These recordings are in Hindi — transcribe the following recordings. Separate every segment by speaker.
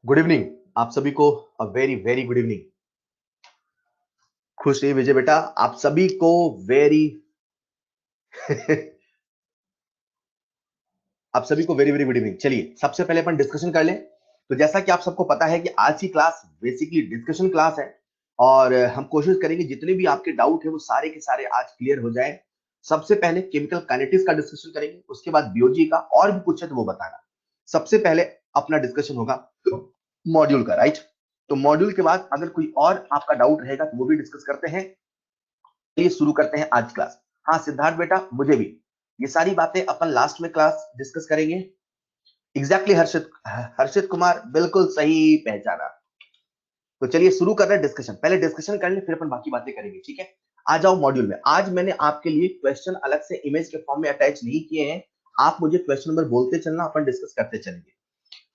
Speaker 1: गुड इवनिंग आप सभी को। A very very good evening. खुश रहिए विजय बेटा, आप सभी को वेरी आप सभी को वेरी वेरी गुड इवनिंग। चलिए सबसे पहले अपन डिस्कशन कर लें। तो जैसा कि आप सबको पता है कि आज की क्लास बेसिकली डिस्कशन क्लास है और हम कोशिश करेंगे जितने भी आपके डाउट है वो सारे के सारे आज क्लियर हो जाए। सबसे पहले केमिकल काइनेटिक्स का डिस्कशन करेंगे, उसके बाद बीओजी का, और भी पूछे तो वो बताना। सबसे पहले अपना डिस्कशन होगा मॉड्यूल का, राइट। तो मॉड्यूल के बाद अगर कोई और आपका डाउट रहेगा तो वो भी डिस्कस करते हैं। चलिए शुरू करते हैं आज क्लास। हाँ सिद्धार्थ बेटा, मुझे भी ये सारी बातें अपन लास्ट में क्लास डिस्कस करेंगे। एग्जैक्टली हर्षित, हर्षित कुमार बिल्कुल सही पहचाना। तो चलिए शुरू कर रहे हैं डिस्कशन। पहले डिस्कशन कर ले फिर अपन बाकी बातें करेंगे, ठीक है। आ जाओ मॉड्यूल में। आज मैंने आपके लिए क्वेश्चन अलग से इमेज के फॉर्म में अटैच नहीं किए हैं। आप मुझे क्वेश्चन नंबर बोलते चलना, अपन डिस्कस करते चलेंगे।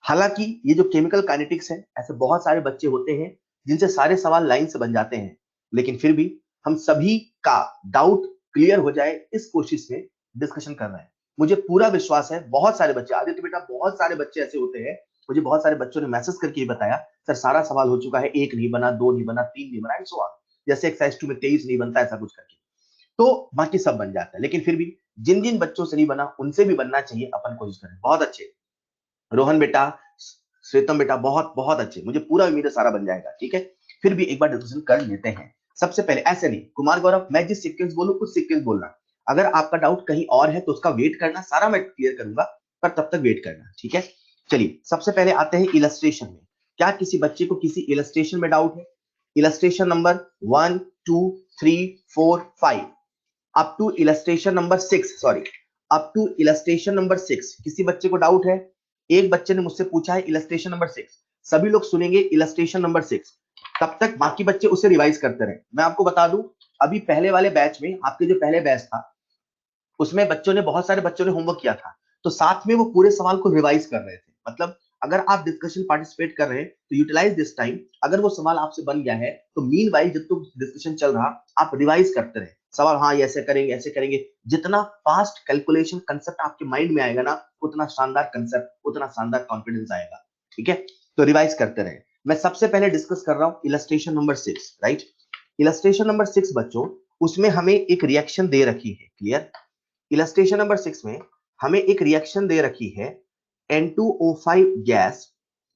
Speaker 1: हालांकि ये जो केमिकल काइनेटिक्स है, ऐसे बहुत सारे बच्चे होते हैं जिनसे सारे सवाल लाइन से बन जाते हैं, लेकिन फिर भी हम सभी का डाउट क्लियर हो जाए इस कोशिश में डिस्कशन कर रहे हैं। मुझे पूरा विश्वास है बहुत सारे बच्चे, आदित्य बेटा बहुत सारे बच्चे ऐसे होते हैं, मुझे बहुत सारे बच्चों ने मैसेज करके ये बताया सर सारा सवाल हो चुका है, एक नहीं बना, दो नहीं बना, तीन नहीं बना, एंड सो ऑन। जैसे एक्सरसाइज 2 में 23 नहीं बनता, ऐसा कुछ करके तो बाकी सब बन जाता है। लेकिन फिर भी जिन जिन बच्चों से नहीं बना उनसे भी बनना चाहिए, अपन कोशिश करें। बहुत अच्छे रोहन बेटा, श्वेतम बेटा, बहुत बहुत अच्छे, मुझे पूरा उम्मीद है सारा बन जाएगा, ठीक है। फिर भी एक बार डिस्कशन कर लेते हैं। सबसे पहले ऐसे नहीं कुमार गौरव, मैं जिस सीक्वेंस बोलूं उस सीक्वेंस बोलना। अगर आपका डाउट कहीं और है तो उसका वेट करना, सारा मैं क्लियर करूंगा पर तब तक वेट करना, ठीक है। चलिए सबसे पहले आते हैं इलस्ट्रेशन में। क्या किसी बच्चे को किसी इलस्ट्रेशन में डाउट है? Illustration number 1 2 3 4 5 up to illustration number 6, sorry, up to illustration number 6 किसी बच्चे को डाउट है? एक बच्चे ने मुझसे पूछा है इलस्ट्रेशन नंबर 6, सभी लोग सुनेंगे इलस्ट्रेशन नंबर 6, तब तक बाकी बच्चे उसे रिवाइज करते रहे। मैं आपको बता दूं, अभी पहले वाले बैच में, आपके जो पहले बैच था उसमें बच्चों ने, बहुत सारे बच्चों ने होमवर्क किया था, तो साथ में वो पूरे सवाल को रिवाइज कर रहे थे। मतलब अगर आप डिस्कशन पार्टिसिपेट कर रहे हैं तो यूटिलाइज दिस टाइम। अगर वो सवाल आपसे बन गया है तो मीन वाइल जब तक डिस्कशन चल रहा आप रिवाइज करते रहे सवाल। हाँ ये ऐसे करेंगे, ऐसे करेंगे। जितना फास्ट कैलकुलेशन कंसेप्ट आपके माइंड में आएगा ना, उतना शानदार कंसेप्ट, उतना शानदार कॉन्फिडेंस आएगा, ठीक है। तो रिवाइज करते रहे। मैं सबसे पहले डिस्कस कर रहा हूं illustration number 6, right. Illustration number 6 बच्चों, उसमें हमें एक रिएक्शन दे रखी है, क्लियर। इलस्ट्रेशन नंबर 6 में हमें एक रिएक्शन दे रखी है N2O5 गैस,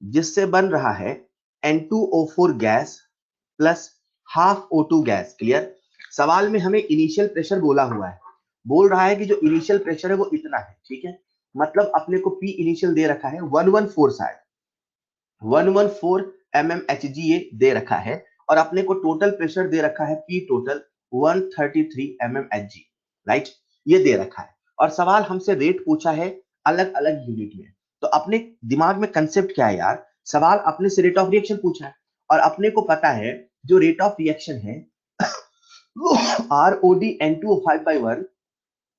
Speaker 1: जिससे बन रहा है N2O4 gas plus half O2 gas, clear. सवाल में हमें इनिशियल प्रेशर बोला हुआ है, बोल रहा है कि जो इनिशियल प्रेशर है वो इतना है, ठीक है। मतलब अपने को P इनिशियल दे रखा है 114, शायद 114 mmHg ये दे रखा है, और अपने को टोटल प्रेशर दे रखा है P टोटल 133 mmHg, राइट। ये दे रखा है और सवाल हमसे रेट पूछा है अलग अलग यूनिट में। तो अपने दिमाग में कंसेप्ट क्या है यार, सवाल अपने से रेट ऑफ रिएक्शन पूछा है और अपने को पता है जो रेट ऑफ रिएक्शन है ROD N2O5/1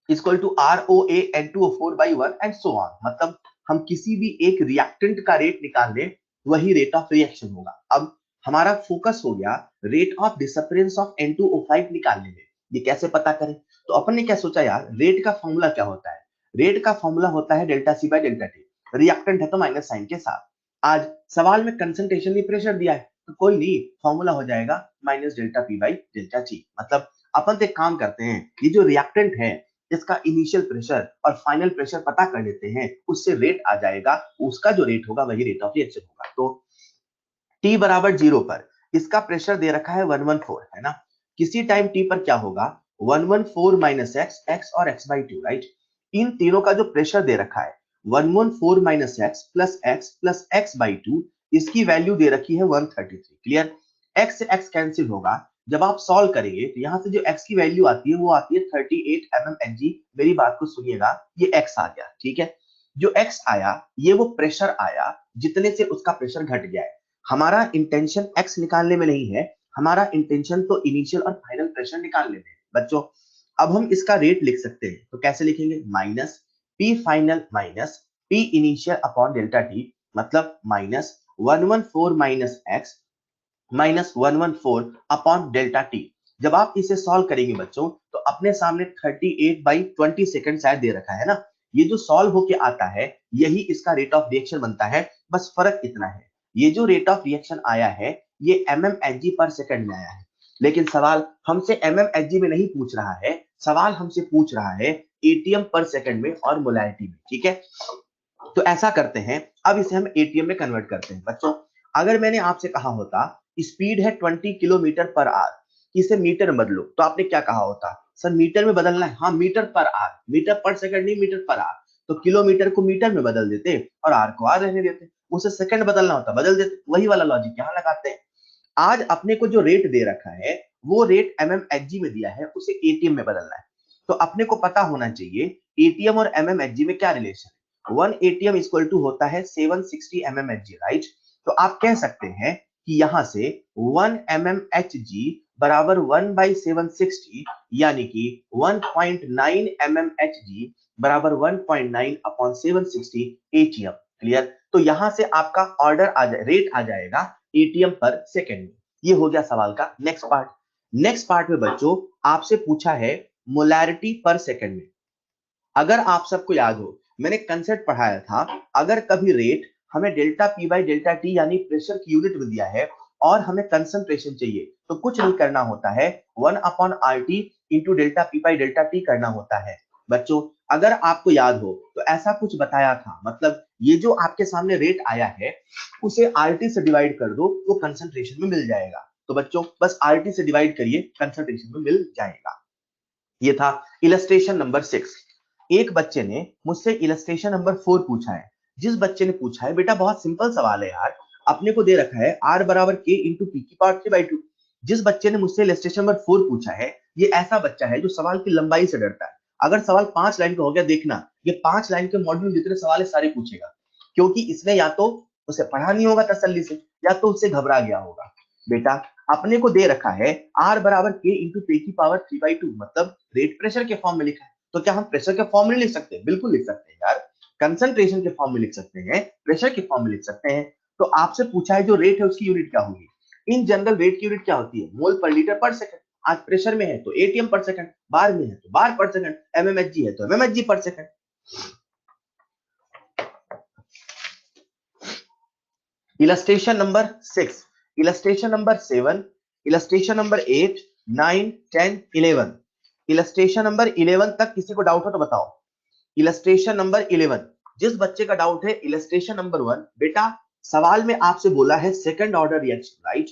Speaker 1: equal to ROA N2O4/1 and so on. मतलब हम किसी भी एक रिएक्टेंट का रेट निकाल लें, वही रेट ऑफ रिएक्शन होगा। अब हमारा फोकस हो गया rate of disappearance of N2O5 निकालने में। ये कैसे पता करें? तो अपन ने क्या सोचा यार, रेट का फॉर्मूला क्या होता है? रेट का फॉर्मूला होता है delta C by delta T. Reactant है तो माइनस साइन के साथ। आज सवाल में कंसंट्रेशन नहीं प्रेशर दिया है तो कोई नहीं, फॉर्मूला हो जाएगा minus delta P by delta T. मतलब अपन तो एक काम करते हैं, ये जो रिएक्टेंट है इसका इनिशियल प्रेशर और फाइनल प्रेशर पता कर लेते हैं, उससे रेट आ जाएगा, उसका जो रेट होगा वही रेट ऑफ रिएक्शन होगा। तो T बराबर 0 पर इसका प्रेशर दे रखा है 114, है ना। किसी टाइम T पर क्या होगा, 114 माइनस एक्स, एक्स और x बाई 2, राइट। इन तीनों का जो प्रेशर दे रखा है 114 minus x plus x by 2, इसकी वैल्यू दे रखी है 133, क्लियर। x से x कैंसिल होगा, जब आप सॉल्व करेंगे तो यहां से जो x की वैल्यू आती है वो आती है 38 mmHg। मेरी बात को सुनिएगा, ये x आ गया, ठीक है। जो x आया ये वो प्रेशर आया जितने से उसका प्रेशर घट गया है। हमारा इंटेंशन x निकालने में नहीं है, हमारा इंटेंशन तो इनिशियल और फाइनल प्रेशर निकालने में बच्चों। अब हम इसका रेट लिख सकते हैं, तो कैसे लिखेंगे, minus P final minus P initial upon delta T, मतलब minus 114 minus X minus 114 upon delta T. जब आप इसे सॉल्व करेंगे बच्चों तो अपने सामने 38/20 सेकंड शायद दे रखा है ना, ये जो सॉल्व होके आता है यही इसका रेट ऑफ रिएक्शन बनता है। बस फर्क इतना है, ये जो रेट ऑफ रिएक्शन आया है ये mmHg पर सेकंड में आया है, लेकिन सवाल हमसे mmHg में नहीं पूछ रहा है, सवाल हमसे पूछ रहा है एटीएम पर सेकंड में और मोलैरिटी में। ठीक है, तो ऐसा करते हैं, अब इसे हम एटीएम में कन्वर्ट करते हैं। बच्चों अगर मैंने आपसे कहा होता स्पीड है 20 किलोमीटर पर आवर, इसे मीटर में बदलो, तो आपने क्या कहा होता? सर मीटर में बदलना है। हाँ, मीटर पर आवर, मीटर पर सेकंड नहीं, मीटर पर आवर। तो किलोमीटर को मीटर में बदल देते और आर को आर रहने देते। उसे सेकंड बदलना होता, बदल देते। वही वाला लॉजिक यहाँ लगाते हैं। आज अपने को जो रेट दे रखा है वो रेट mmHg में दिया है, उसे एटीएम में बदलना है। तो अपने को पता होना चाहिए एटीएम और mmHg में क्या रिलेशन है। 1 एटीएम इक्वल टू होता है 760 mmHg, राइट? तो आप कह सकते हैं कि यहां से 1 mmHg बराबर 1/760, यानी कि 1.9 mmHg बराबर 1.9 अपॉन 760 एटीएम। क्लियर? तो यहां से आपका ऑर्डर आ जाए, रेट आ जाएगा एटीएम पर सेकंड में। ये हो गया सवाल का नेक्स्ट पार्ट। नेक्स्ट पार्ट में बच्चों आपसे पूछा है मोलैरिटी पर सेकंड में। अगर आप सबको याद हो, मैंने कंसेप्ट पढ़ाया था, अगर कभी रेट हमें delta P by delta T यानी प्रेशर की यूनिट में दिया है और हमें कंसंट्रेशन चाहिए, तो कुछ नहीं करना होता है, 1 upon R T into delta P by delta T करना होता है। बच्चों अगर आपको याद हो तो ऐसा कुछ बताया था, मतलब ये जो आपके सामने रेट आया है उसे आरटी से डिवाइड कर दो, वो कंसंट्रेशन में मिल जाएगा। तो बच्चों बस आरटी से डिवाइड करिए, कंसंट्रेशन में मिल जाएगा। ये था इलस्ट्रेशन नंबर 6। एक बच्चे ने मुझसे इलस्ट्रेशन नंबर 4 पूछा है। जिस बच्चे ने पूछा है, बेटा बहुत सिंपल सवाल है यार, अपने को दे रखा है r बराबर k इंटू पी की पावर 3/2। जिस बच्चे ने मुझसे इलस्ट्रेशन नंबर 4 पूछा है, ये ऐसा बच्चा है जो सवाल की लंबाई से डरता है। अगर सवाल 5 लाइन का हो गया, देखना ये 5 लाइन के मॉड्यूल जितने सवाल है सारे पूछेगा, क्योंकि इसने या तो उसे पढ़ा नहीं होगा तसल्ली से, या तो उससे घबरा गया होगा। बेटा अपने को दे रखा है r बराबर k इंटू पी की पावर 3/2, मतलब रेट प्रेशर के फॉर्म में लिखा है। तो क्या हम प्रेशर के फॉर्म में लिख सकते हैं? बिल्कुल लिख सकते हैं यार, कंसंट्रेशन के फॉर्म में लिख सकते हैं, प्रेशर के फॉर्म में लिख सकते हैं। तो आपसे पूछा है जो रेट है उसकी यूनिट क्या होगी। इन जनरल रेट की यूनिट क्या होती है? मोल पर लीटर पर सेकंड। आज प्रेशर में है तो एटीएम पर सेकंड, बार में है तो बार पर सेकंड, mmHg है तो mmHg पर second. Illustration number 6, illustration number 7, illustration number 8, 9, 10, 11। Illustration number 11 तक किसी को डाउट हो तो बताओ। इलस्ट्रेशन नंबर 11, जिस बच्चे का डाउट है इलस्ट्रेशन नंबर 1, बेटा सवाल में आपसे बोला है second order reaction, right?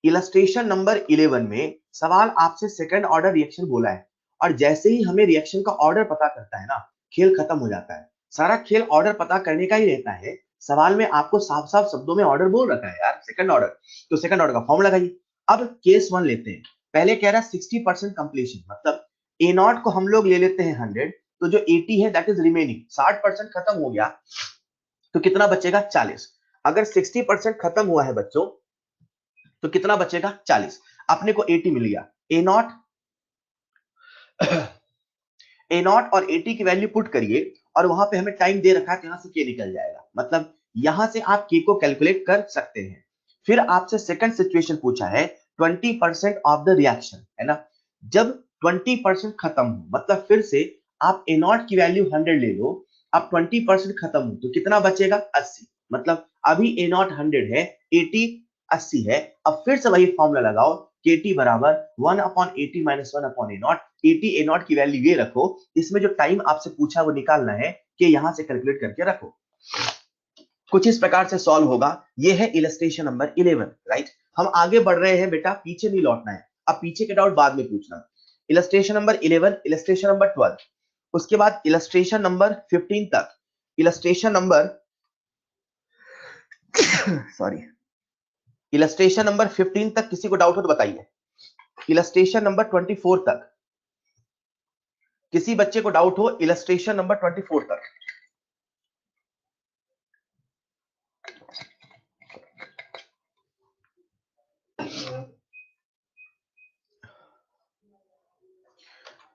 Speaker 1: Illustration number 11 में सवाल आपसे सेकंड ऑर्डर रिएक्शन बोला है, और जैसे ही हमें रिएक्शन का ऑर्डर पता करता है ना, खेल खत्म हो जाता है। सारा खेल ऑर्डर पता करने का ही रहता है। सवाल में आपको साफ साफ शब्दों में ऑर्डर बोल रखा है यार, सेकंड ऑर्डर, तो सेकंड ऑर्डर का फॉर्म लगाइए। अब केस 1 लेते हैं। पहले कह रहा है 60% कंप्लीशन, मतलब ए नॉट को हम लोग ले लेते हैं 100, तो जो 80 है दैट इज रिमेनिंग, 60% खत्म हो गया, तो कितना बचेगा? 40। अगर 60% खत्म हुआ है बच्चों तो कितना बचेगा? 40। अपने को 80 मिल गया। ए नॉट ए नॉट और 80 की वैल्यू पुट करिए, और वहां पे हमें टाइम दे रखा है, यहां से के निकल जाएगा, मतलब यहां से आप के को कैलकुलेट कर सकते हैं। फिर आपसे सेकंड सिचुएशन पूछा है 20% ऑफ द रिएक्शन, है ना? जब 20% खत्म हो, मतलब फिर से आप ए नॉट की वैल्यू 100 ले लो, अब 20% खत्म हो तो कितना बचेगा? 80। मतलब अभी ए नॉट 100 है, 80 80 है। अब फिर से वही फॉर्मूला लगाओ, KT बराबर 1 upon 80 minus 1 upon A not. 80 A not की वैल्यू ये रखो, इसमें जो टाइम आपसे पूछा वो निकालना है, कि यहां से कैलकुलेट करके रखो। कुछ इस प्रकार से सॉल्व होगा। ये है इलस्ट्रेशन नंबर 11, राइट? हम आगे बढ़ रहे हैं बेटा, पीछे नहीं लौटना है। अब पीछे के डाउट बाद में पूछना। इलस्ट्रेशन नंबर 11, इलस्ट्रेशन नंबर 12, उसके बाद इलस्ट्रेशन नंबर 15 तक, illustration number sorry, illustration number 15 तक किसी को डाउट हो तो बताइए। इलस्ट्रेशन नंबर 24 तक किसी बच्चे को डाउट हो, इलस्ट्रेशन नंबर 24 तक।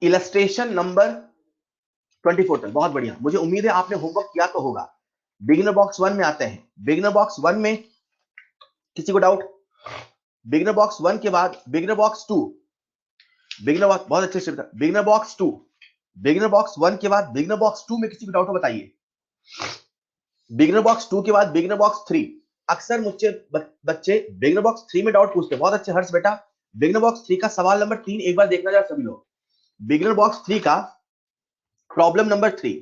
Speaker 1: इलस्ट्रेशन नंबर 24 तक, बहुत बढ़िया। मुझे उम्मीद है आपने होमवर्क किया तो होगा। बिगिनर बॉक्स 1 में आते हैं। बिगिनर बॉक्स 1 में किसी को डाउट? बिगिनर बॉक्स 1 के बाद बिगिनर बॉक्स 2, बिगिनर बॉक्स बहुत अच्छे से, बिगिनर बॉक्स 2, बिगिनर बॉक्स 1 के बाद बिगिनर बॉक्स 2 में किसी को डाउट हो बताइए। बिगिनर बॉक्स 2 के बाद बिगिनर बॉक्स 3, अक्सर मुझसे बच्चे बिगनर बॉक्स 3 में डाउट पूछते हैं। बहुत अच्छे हर्ष बेटा, बिगनर बॉक्स 3 का सवाल नंबर 3 एक बार देखना जरा सभी लोग। बिगनर बॉक्स 3 का प्रॉब्लम नंबर 3,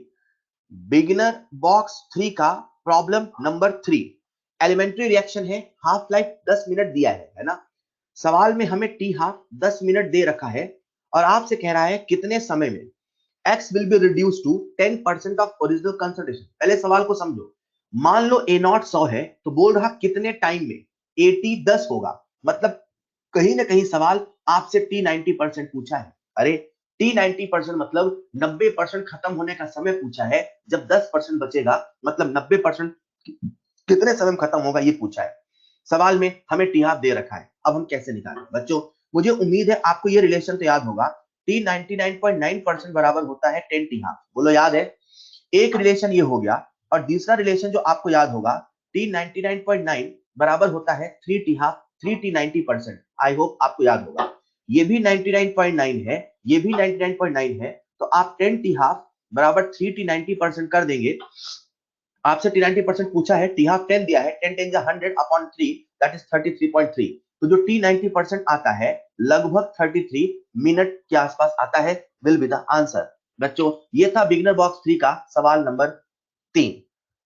Speaker 1: बिगिनर बॉक्स 3 का प्रॉब्लम नंबर 3 एलिमेंट्री रिएक्शन है, हाफ लाइफ 10 मिनट दिया है ना। सवाल में हमें टी हाफ 10 मिनट दे रखा है और आपसे कह रहा है कितने समय में x will be reduced to 10% of original concentration। पहले सवाल को समझो। मान लो a नॉट 100 है तो बोल रहा कितने टाइम में at 10 होगा। मतलब कहीं ना कहीं सवाल आपसे t 90% पूछा है। अरे t 90% मतलब 90% खत्म होने का समय पूछा है। जब 10% बचेगा मतलब 90% कितने समय में खत्म होगा ये पूछा है। सवाल में हमें टी हाफ दे रखा है। अब हम कैसे निकालें बच्चों? मुझे उम्मीद है आपको ये रिलेशन तो याद होगा। टी 99.9% बराबर होता है 10 टी हाफ। बोलो याद है? एक रिलेशन ये हो गया और दूसरा रिलेशन जो आपको याद होगा, टी 99.9 बराबर होता है 3 T half, 3 T 90%। I hope आपको याद होगा। ये भी 99.9 है, ये भी 99.9 है, तो आप 10 टी हाफ बराबर 3 टी 90% कर देंगे। आपसे टी 90% पूछा है, टी हाफ 10 दिया है, 10 10 100 अपॉन 3 दैट इज 33.3। तो जो टी 90% आता है लगभग 33 मिनट के आसपास आता है, विल बी द आंसर। बच्चों ये था बिगिनर बॉक्स 3 का सवाल नंबर 3।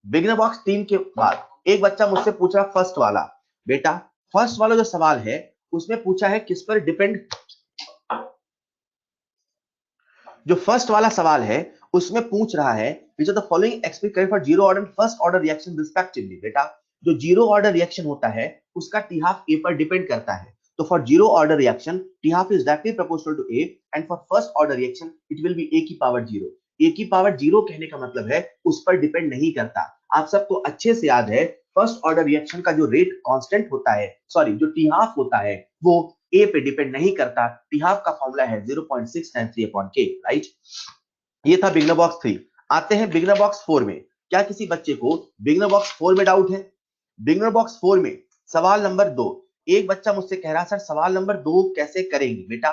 Speaker 1: बिगिनर बॉक्स 3 के बाद एक बच्चा मुझसे पूछ रहा फर्स्ट वाला। बेटा फर्स्ट वाला जो सवाल है उसमें पूछा है किस पर डिपेंड, जो फर्स्ट वाला सवाल है उसमें पूछ रहा है which of the following explain for zero order and first order reaction respectively। बेटा जो जीरो ऑर्डर रिएक्शन होता है उसका टी हाफ ए पर डिपेंड करता है। तो for zero order reaction T half is directly proportional to A and for first order reaction it will be A की पावर जीरो। ए की पावर जीरो कहने का मतलब है उस पर डिपेंड नहीं करता। आप सबको अच्छे से याद है फर्स्ट ऑर्डर रिएक्शन का जो रेट कांस्टेंट होता है, सॉरी जो टी हाफ होता है वो ए पे डिपेंड नहीं करता। टी हाफ का फॉर्मूला है 0.693 अपॉन के, राइट। ये था बिगनर बॉक्स 3। आते हैं बिगनर बॉक्स 4 में। क्या किसी बच्चे को बिगनर बॉक्स 4 में डाउट है? बिगनर बॉक्स 4 में सवाल नंबर 2। एक बच्चा मुझसे कह रहा सर सवाल नंबर 2 कैसे करेंगे? बेटा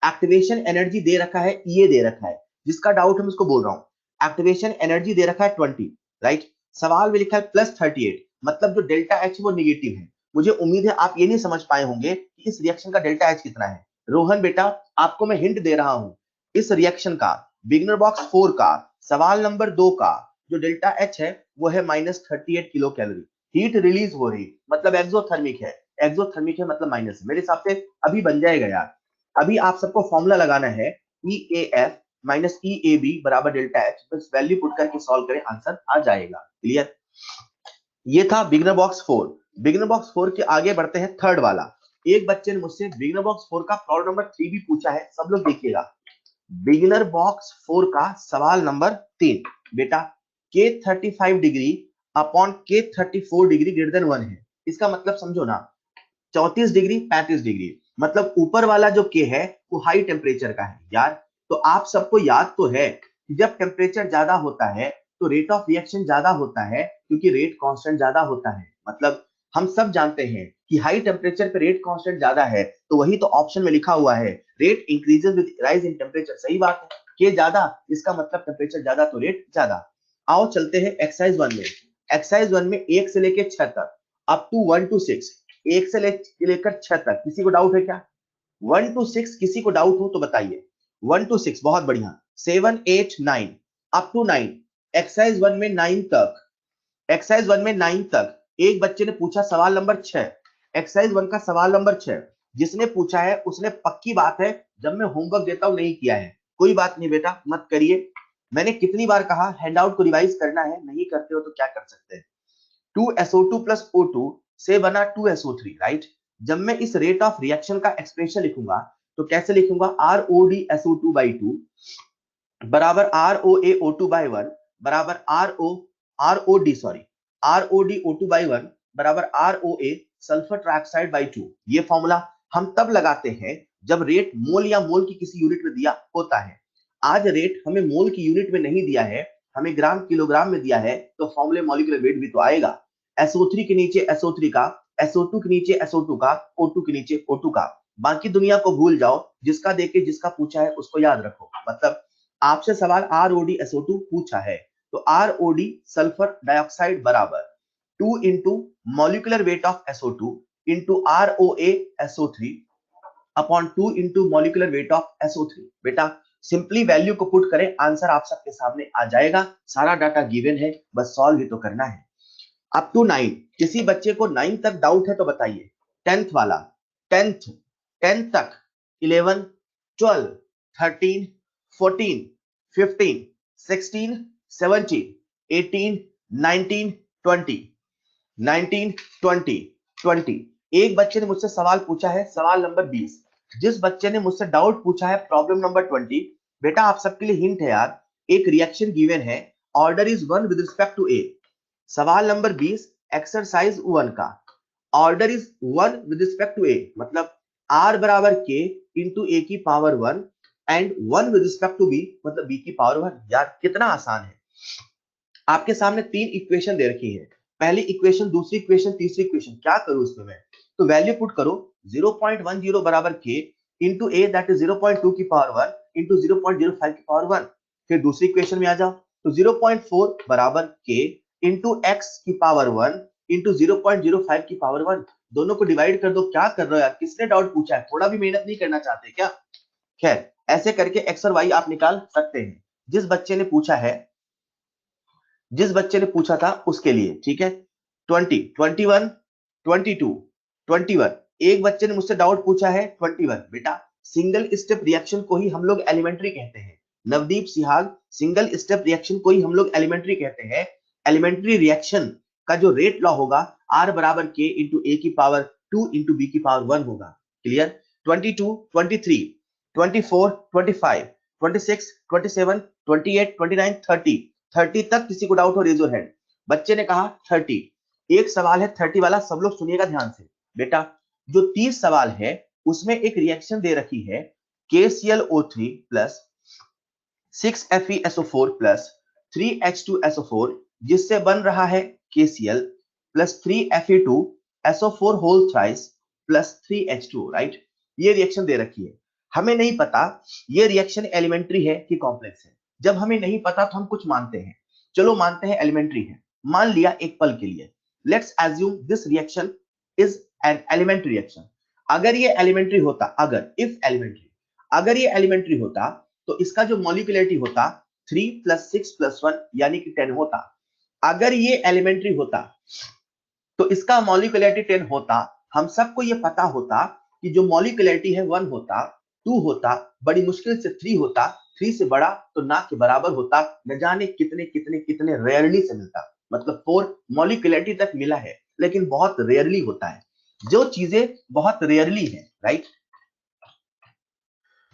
Speaker 1: एक्टिवेशन एनर्जी दे रखा है, ये दे रखा है, जिसका डाउट है मैं उसको बोल रहा हूं। एक्टिवेशन एनर्जी दे रखा है 20, राइट। सवाल में लिखा है +38, मतलब जो डेल्टा एच वो निगेटिव है। मुझे उम्मीद है आप ये नहीं समझ पाए होंगे कि इस रिएक्शन का डेल्टा एच कितना है। रोहन बेटा आपको मैं हिंट दे रहा हूं, इस रिएक्शन का बिगनर बॉक्स 4 का सवाल नंबर 2 का जो डेल्टा एच है वो है -38 किलो कैलोरी। हीट रिलीज हो रही मतलब एक्सोथर्मिक है, एक्सोथर्मिक है मतलब माइनस। मेरे हिसाब से अभी बन जाएगा यार। अभी आप सबको फॉर्मूला लगाना है EAF माइनस EAB बराबर डेल्टा एच, बस वैल्यू पुट करके सॉल्व करें आंसर आ जाएगा। क्लियर? ये था बिगनर बॉक्स 4। बिगनर बॉक्स 4 के आगे बढ़ते हैं थर्ड वाला। एक बच्चे ने मुझसे बिगनर बॉक्स 4 का प्रॉब्लम नंबर 3 भी पूछा है, सब लोग देखिएगा। बिगिनर बॉक्स 4 का सवाल नंबर 3। बेटा K35 degree upon K34 degree greater than 1 है। इसका मतलब समझो ना, 34 डिग्री 35 डिग्री, मतलब ऊपर वाला जो K है वो हाई टेम्परेचर का है यार। तो आप सबको याद तो है कि जब टेम्परेचर ज्यादा होता है तो रेट ऑफ रिएक्शन ज्यादा होता है, क्योंकि रेट कांस्टेंट ज्यादा होता है। मतलब हम सब जानते हैं कि हाई टेम्परेचर पे रेट कांस्टेंट ज्यादा है, तो वही तो ऑप्शन में लिखा हुआ है rate increases with rise in temperature. सही बात है, के ज्यादा इसका मतलब टेम्परेचर ज्यादा तो रेट ज्यादा। आओ चलते हैं एक्सरसाइज 1 में। एक्सरसाइज 1 में 1 से लेकर 6 तक अप टू 1 to 6, 1 से लेकर 6 तक किसी को डाउट है क्या? 1 to 6 किसी को डाउट हो तो बताइए। 1 to 6 बहुत बढ़िया। 7 8 9 अप टू 9। एक्सरसाइज 1 में 9 तक, एक्सरसाइज 1 में 9 तक एक बच्चे ने पूछा सवाल नंबर 6। एक्सरसाइज 1 का सवाल नंबर 6 जिसने पूछा है उसने पक्की बात है जब मैं होमवर्क देता हूं नहीं किया है। कोई बात नहीं बेटा मत करिए, मैंने कितनी बार कहा हैंडआउट को रिवाइज करना है, नहीं करते हो तो क्या कर सकते हैं। 2SO2 प्लस O2 से बना 2SO3, राइट। जब मैं इस रेट ऑफ रिएक्शन का एक्सप्रेशन लिखूंगा तो कैसे लिखूंगा? RODSO2/2 बराबर ROaO2/1 बराबर RODO2/1 बराबर ROA सल्फर ट्राइऑक्साइड बाई 2। ये फॉर्मूला हम तब लगाते हैं जब रेट मोल या मोल की किसी यूनिट में दिया होता है। आज रेट हमें मोल की यूनिट में नहीं दिया है, हमें ग्राम किलोग्राम में दिया है, तो फॉर्मूले मॉलिक्यूलर वेट भी तो आएगा। SO3 के नीचे SO3 का, SO2 के नीचे SO2 का, O2 के नीचे O2 का। बाकी दुनिया को भूल जाओ, जिसका देके जिसका पूछा है उसको याद रखो। मतलब आपसे सवाल RODSO2 पूछा है तो ROD सल्फर डाइऑक्साइड बराबर 2 into molecular weight of SO2 into ROA SO3 upon 2 into molecular weight of SO3। बेटा सिंपली वैल्यू को पुट करें, आंसर आप सबके सामने आ जाएगा, सारा डाटा गिवन है, बस सॉल्व ही तो करना है। अप टू 9, किसी बच्चे को 9 तक डाउट है तो बताइए। 10th वाला, 10th तक, 11, 12, 13, 14, 15, 16, 17, 18, 19, 20, 19, 20, 20। एक बच्चे ने मुझसे सवाल पूछा है, सवाल नंबर 20। जिस बच्चे ने मुझसे डाउट पूछा है प्रॉब्लम नंबर 20, बेटा आप सबके लिए हिंट है यार, एक रिएक्शन गिवन है, order is 1 with respect to A. सवाल नंबर 20 एक्सरसाइज 1 का order is 1 with respect to A, मतलब r बराबर k इंटू ए की power 1 and 1 with respect to b, मतलब b की पावर 1। यार कितना आसान है। आपके सामने 3 इक्वेशन दे रखी है, पहली इक्वेशन, दूसरी इक्वेशन, तीसरी इक्वेशन। क्या करूं इसमें मैं? तो वैल्यू पुट करो, 0.10 बराबर k into A, that is 0.2 की पावर 1 इंटू 0.05 की पावर 1। फिर दूसरी इक्वेशन में आ जाओ, तो 0.4 बराबर k इंटू एक्स की पावर 1 इंटू 0.05 की पावर 1। दोनों को डिवाइड कर दो। क्या कर रहे हो यार, किसने डाउट पूछा है? थोड़ा भी मेहनत नहीं करना चाहते क्या? खैर, ऐसे करके एक्स और वाई आप निकाल सकते हैं। जिस बच्चे ने पूछा है, जिस बच्चे ने पूछा था उसके लिए, ठीक है। 20, 21, 22, 21। एक बच्चे ने मुझसे डाउट पूछा है 21। बेटा सिंगल स्टेप रिएक्शन को ही हम लोग एलिमेंट्री कहते हैं। Navdeep Sihag, single step reaction को ही हम लोग एलिमेंट्री कहते हैं। एलिमेंट्री रिएक्शन का जो रेट लॉ होगा, आर बराबर के इंटू ए की पावर 2 इंटू बी की पावर 1 होगा। क्लियर? 22, 23, 24, 25, 26, 27, 28, 29, 30। 30 तक किसी को डाउट हो, रेज योर हैंड। बच्चे ने कहा 30। एक सवाल है 30 वाला, सब लोग सुनिएगा ध्यान से। बेटा जो 30 सवाल है उसमें एक रिएक्शन दे रखी है, KClO3 plus 6FeSO4 plus 3H2SO4, जिससे बन रहा है KCl plus 3Fe2SO4 whole thrice plus 3H2, right? ये रिएक्शन दे रखी है। हमें नहीं पता ये रिएक्शन एलिमेंट्री है कि कॉम्प्लेक्स है। जब हमें नहीं पता तो हम कुछ मानते हैं। चलो मानते हैं एलिमेंट्री है, मान लिया एक पल के लिए। Let's assume this reaction is an elementary reaction. अगर ये एलिमेंट्री होता, अगर ये एलिमेंट्री होता तो इसका जो मॉलिक्यूलरिटी होता 3 प्लस 6 प्लस 1 यानी कि 10 होता। अगर ये एलिमेंट्री होता तो इसका मॉलिक्यूलरिटी 10 होता। हम सबको ये पता होता कि जो मॉलिक्यूलरिटी है 1 होता, 2 होता, बड़ी मुश्किल से 3 होता, 3 से बड़ा तो ना के बराबर होता, न जाने कितने कितने कितने रेयरली से मिलता। मतलब 4 मॉलिक्यूलरिटी तक मिला है, लेकिन बहुत रेयरली होता है। जो चीजें बहुत रेयरली है, राइट,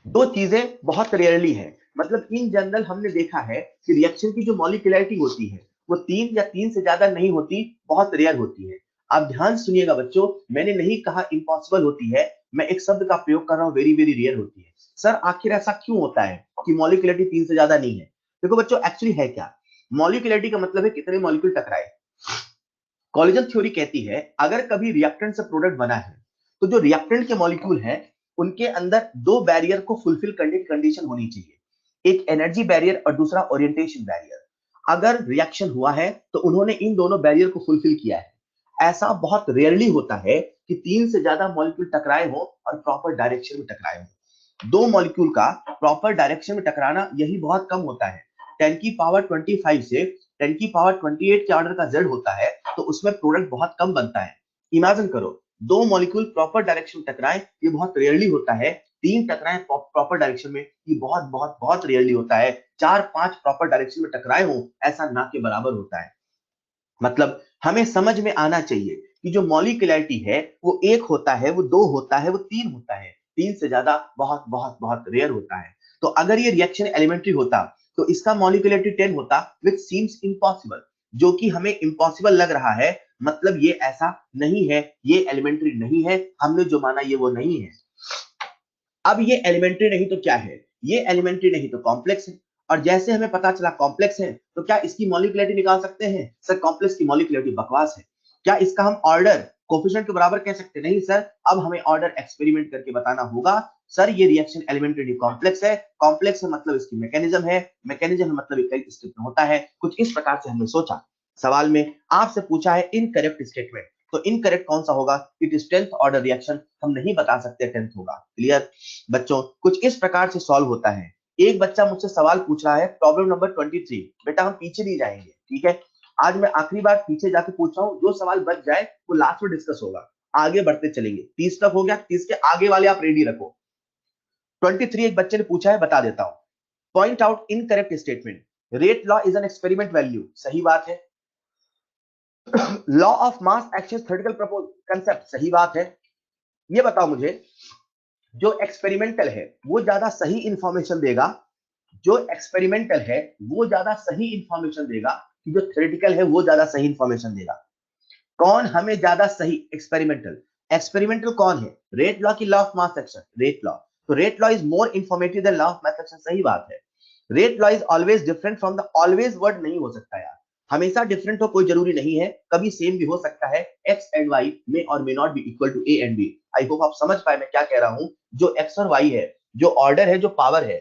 Speaker 1: दो चीजें बहुत रेयरली है, मतलब इन जनरल हमने देखा है कि रिएक्शन की जो मॉलिक्यूलरिटी होती है वो 3 या 3 से ज्यादा नहीं होती, बहुत रेयर होती है। आप ध्यान सुनिएगा बच्चों, मैंने नहीं कहा इम्पॉसिबल होती है, मैं एक शब्द का प्रयोग कर रहा हूं, वेरी वेरी रेयर होती है। सर आखिर ऐसा क्यों होता है कि मॉलिक्यूलरिटी 3 से ज्यादा नहीं है? देखो बच्चों, एक्चुअली है क्या, मॉलिक्यूलरिटी का मतलब है कितने मॉलिक्यूल टकराए। कॉलिजन थ्योरी कहती है अगर कभी रिएक्टेंट से प्रोडक्ट बना है तो जो रिएक्टेंट के मॉलिक्यूल हैं उनके अंदर दो बैरियर को फुलफिल करने की कंडीशन होनी चाहिए, एक एनर्जी बैरियर और दूसरा ओरिएंटेशन बैरियर। अगर रिएक्शन हुआ है तो उन्होंने इन दोनों बैरियर को फुलफिल किया है। ऐसा बहुत रेयरली होता है कि 3 से ज्यादा मॉलिक्यूल टकराए हो और प्रॉपर डायरेक्शन में टकराए हो। दो मॉलिक्यूल का प्रॉपर डायरेक्शन में टकराना यही बहुत कम होता है। 10 की पावर 25 से 10 की पावर 28 के ऑर्डर का Z होता है तो उसमें प्रोडक्ट बहुत कम बनता है। इमेजिन करो, दो मॉलिक्यूल प्रॉपर डायरेक्शन में टकराए, ये बहुत रेयरली होता है। 3 टकराए प्रॉपर डायरेक्शन में, ये बहुत बहुत बहुत रेयरली होता है। 4-5 प्रॉपर डायरेक्शन में टकराए हो, ऐसा ना के बराबर होता है। मतलब हमें समझ में आना चाहिए कि जो मॉलिक्यूलरिटी है वो 1 होता है, वो 2 होता है, वो 3 होता है, 3 से ज्यादा बहुत बहुत बहुत रेयर होता है। तो अगर ये रिएक्शन एलिमेंट्री होता तो इसका मॉलिक्यूलरिटी 10 होता, विच सीम्स इम्पॉसिबल, जो कि हमें इम्पॉसिबल लग रहा है। मतलब ये ऐसा नहीं है, ये एलिमेंट्री नहीं है, हमने जो माना ये वो नहीं है। अब ये एलिमेंट्री नहीं तो क्या है? ये एलिमेंट्री नहीं तो कॉम्प्लेक्स है। और जैसे हमें पता चला कॉम्प्लेक्स है तो क्या इसकी मॉलिक्यूलरिटी निकाल सकते हैं? सर कॉम्प्लेक्स की मॉलिक्यूलरिटी बकवास है। क्या इसका हम ऑर्डर कोफिशिएंट के बराबर कह सकते? नहीं सर, अब हमें ऑर्डर एक्सपेरिमेंट करके बताना होगा। सर ये रिएक्शन एलिमेंट्री कॉम्प्लेक्स है, कॉम्प्लेक्स है मतलब इसकी मैकेनिज्म है, मैकेनिज्म है मतलब कई स्टेप में होता है। कुछ इस प्रकार से हमने सोचा। सवाल में आपसे पूछा है इनकरेक्ट स्टेटमेंट, तो इनकरेक्ट कौन सा होगा? It is 10th order reaction, हम नहीं बता सकते 10th होगा। क्लियर बच्चों? कुछ इस प्रकार से सॉल्व होता है। एक बच्चा मुझसे सवाल पूछ रहा है प्रॉब्लम नंबर 23। बेटा हम पीछे नहीं जाएंगे, ठीक है? आज मैं आखिरी बार पीछे जाके पूछ रहा हूँ, जो सवाल बच जाए वो लास्ट में डिस्कस होगा, आगे बढ़ते चलेंगे। 30 तक हो गया, 30 के आगे वाले आप रेडी रखो। 23 एक बच्चे ने पूछा है, बता देता हूं। Point out incorrect statement, rate law is an experiment value, सही बात है। Law of mass action theoretical propose concept, सही बात है। ये बताओ मुझे, जो एक्सपेरिमेंटल है वो ज्यादा सही इंफॉर्मेशन देगा, जो एक्सपेरिमेंटल है वो ज्यादा सही इंफॉर्मेशन देगा कि जो थ्योरेटिकल है वो ज्यादा सही इंफॉर्मेशन देगा? कौन हमें ज्यादा सही? एक्सपेरिमेंटल। एक्सपेरिमेंटल कौन है? रेट लॉ की law of mass action? Rate law. तो rate law is more informative than law of mass action, सही बात है। Rate law is always different from the, always word नहीं हो सकता यार, हमेशा डिफरेंट हो कोई जरूरी नहीं है, कभी सेम भी हो सकता है। एक्स एंड वाई में और may not be equal to A and B. I hope आप समझ पाए मैं क्या कह रहा हूं। जो एक्स और वाई है, जो ऑर्डर है, जो पावर है,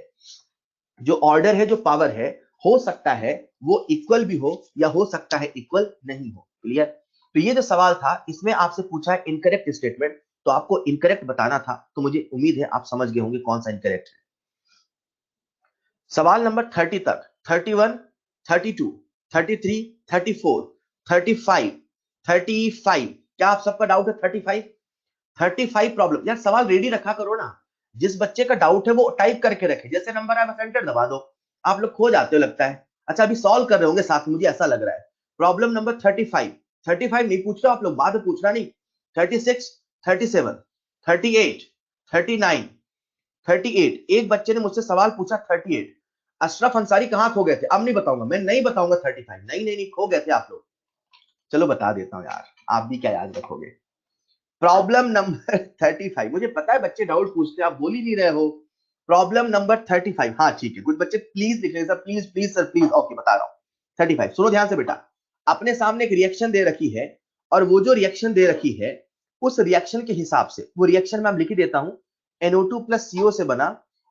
Speaker 1: जो ऑर्डर है, जो पावर है, हो सकता है वो इक्वल भी हो या हो सकता है इक्वल नहीं हो। क्लियर? तो ये जो सवाल था इसमें आपसे पूछा है इनकरेक्ट स्टेटमेंट, तो आपको इनकरेक्ट बताना था, तो मुझे उम्मीद है आप समझ गए होंगे कौन सा इनकरेक्ट है। सवाल नंबर 30 तक, 31, 32, 33, 34, 35, 35, क्या आप सबका डाउट है? 35, 35 प्रॉब्लम। यार सवाल रेडी रखा करो ना, जिस बच्चे का डाउट है वो टाइप करके रखे, जैसे नंबर आया बस एंटर दबा दो। आप लोग खो जाते हो लगता है। अच्छा अभी सॉल्व कर रहे होंगे साथ में, मुझे ऐसा लग रहा है। प्रॉब्लम नंबर 35, 35 नहीं पूछ रहे आप लोग, बाद में पूछना नहीं। 36, 37, 38, 39, 38, एक बच्चे ने मुझसे सवाल पूछा 38। अशरफ अंसारी कहां खो गए थे? अब नहीं बताऊंगा, मैं नहीं बताऊंगा 35, नहीं नहीं नहीं, खो गए थे आप लोग। चलो बता देता हूं यार, आप भी क्या याद रखोगे। प्रॉब्लम नंबर 35, मुझे पता है बच्चे डाउट पूछते हैं, आप बोल ही नहीं रहे हो। प्रॉब्लम नंबर 35, हाँ ठीक है, कुछ बच्चे प्लीज लिख रहे हैं sir, please please sir please, okay बता रहा हूँ। 35 सुनो ध्यान से बेटा, अपने सामने एक रिएक्शन दे रखी है, और वो जो रिएक्शन दे रखी है उस रिएक्शन के हिसाब से, वो रिएक्शन मैं लिख ही देता हूं, NO2 प्लस CO से बना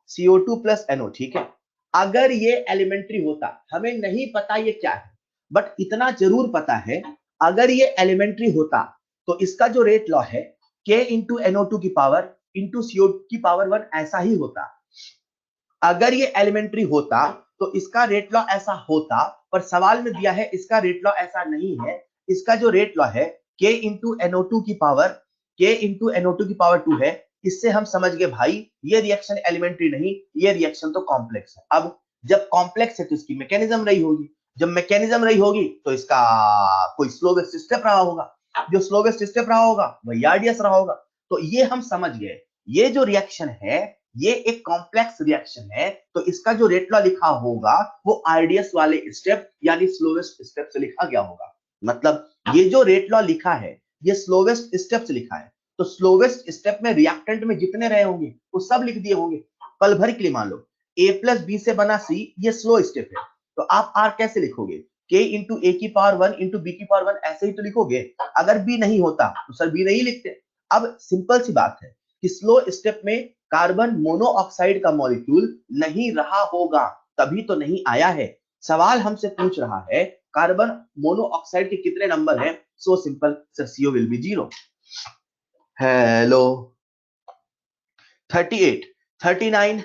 Speaker 1: CO2 प्लस NO, ठीक है? अगर ये एलिमेंट्री होता, हमें नहीं पता ये क्या है, बट इतना जरूर पता है, अगर ये एलिमेंट्री होता तो इसका जो रेट लॉ है K इंटू NO2 की पावर इंटू CO की पावर 1 ऐसा ही होता। अगर ये एलिमेंट्री होता तो इसका रेट लॉ ऐसा होता, पर सवाल में दिया है इसका रेट लॉ ऐसा नहीं है। इसका जो रेट लॉ है K इंटू NO2 की पावर, K इंटू NO2 की पावर 2 है। इससे हम समझ गए भाई ये रिएक्शन एलिमेंट्री नहीं, ये रिएक्शन तो कॉम्प्लेक्स है। अब जब कॉम्प्लेक्स है तो इसकी मैकेनिज्म रही होगी, जब मैकेनिज्म रही होगी तो इसका कोई स्लोवेस्ट स्टेप रहा होगा, जो स्लोवेस्ट स्टेप रहा होगा वही आरडीएस रहा होगा। तो ये हम समझ गए, ये जो रिएक्शन है ये एक कॉम्प्लेक्स रिएक्शन है, तो इसका जो रेट लॉ लिखा होगा वो आरडीएस वाले स्टेप यानी स्लोवेस्ट स्टेप से लिखा गया होगा। मतलब ये जो रेट लॉ लिखा है ये स्लोवेस्ट स्टेप से लिखा है, तो स्लोवेस्ट स्टेप में रिएक्टेंट में जितने रहे होंगे वो सब लिख दिए होंगे। पल भर के लिए मान लो A प्लस बी से बना C, ये स्लो स्टेप है, तो आप R कैसे लिखोगे? K इंटू ए की पावर 1 इंटू बी की पावर 1 ऐसे ही तो लिखोगे। अगर B नहीं होता तो सर B नहीं लिखते। अब सिंपल सी बात है कि स्लो स्टेप में कार्बन मोनोऑक्साइड का मॉलिक्यूल नहीं रहा होगा, तभी तो नहीं आया है। सवाल हमसे पूछ रहा है कार्बन मोनोऑक्साइड के कितने नंबर हैं? So simple sir, CO will be 0। Hello 38, 39,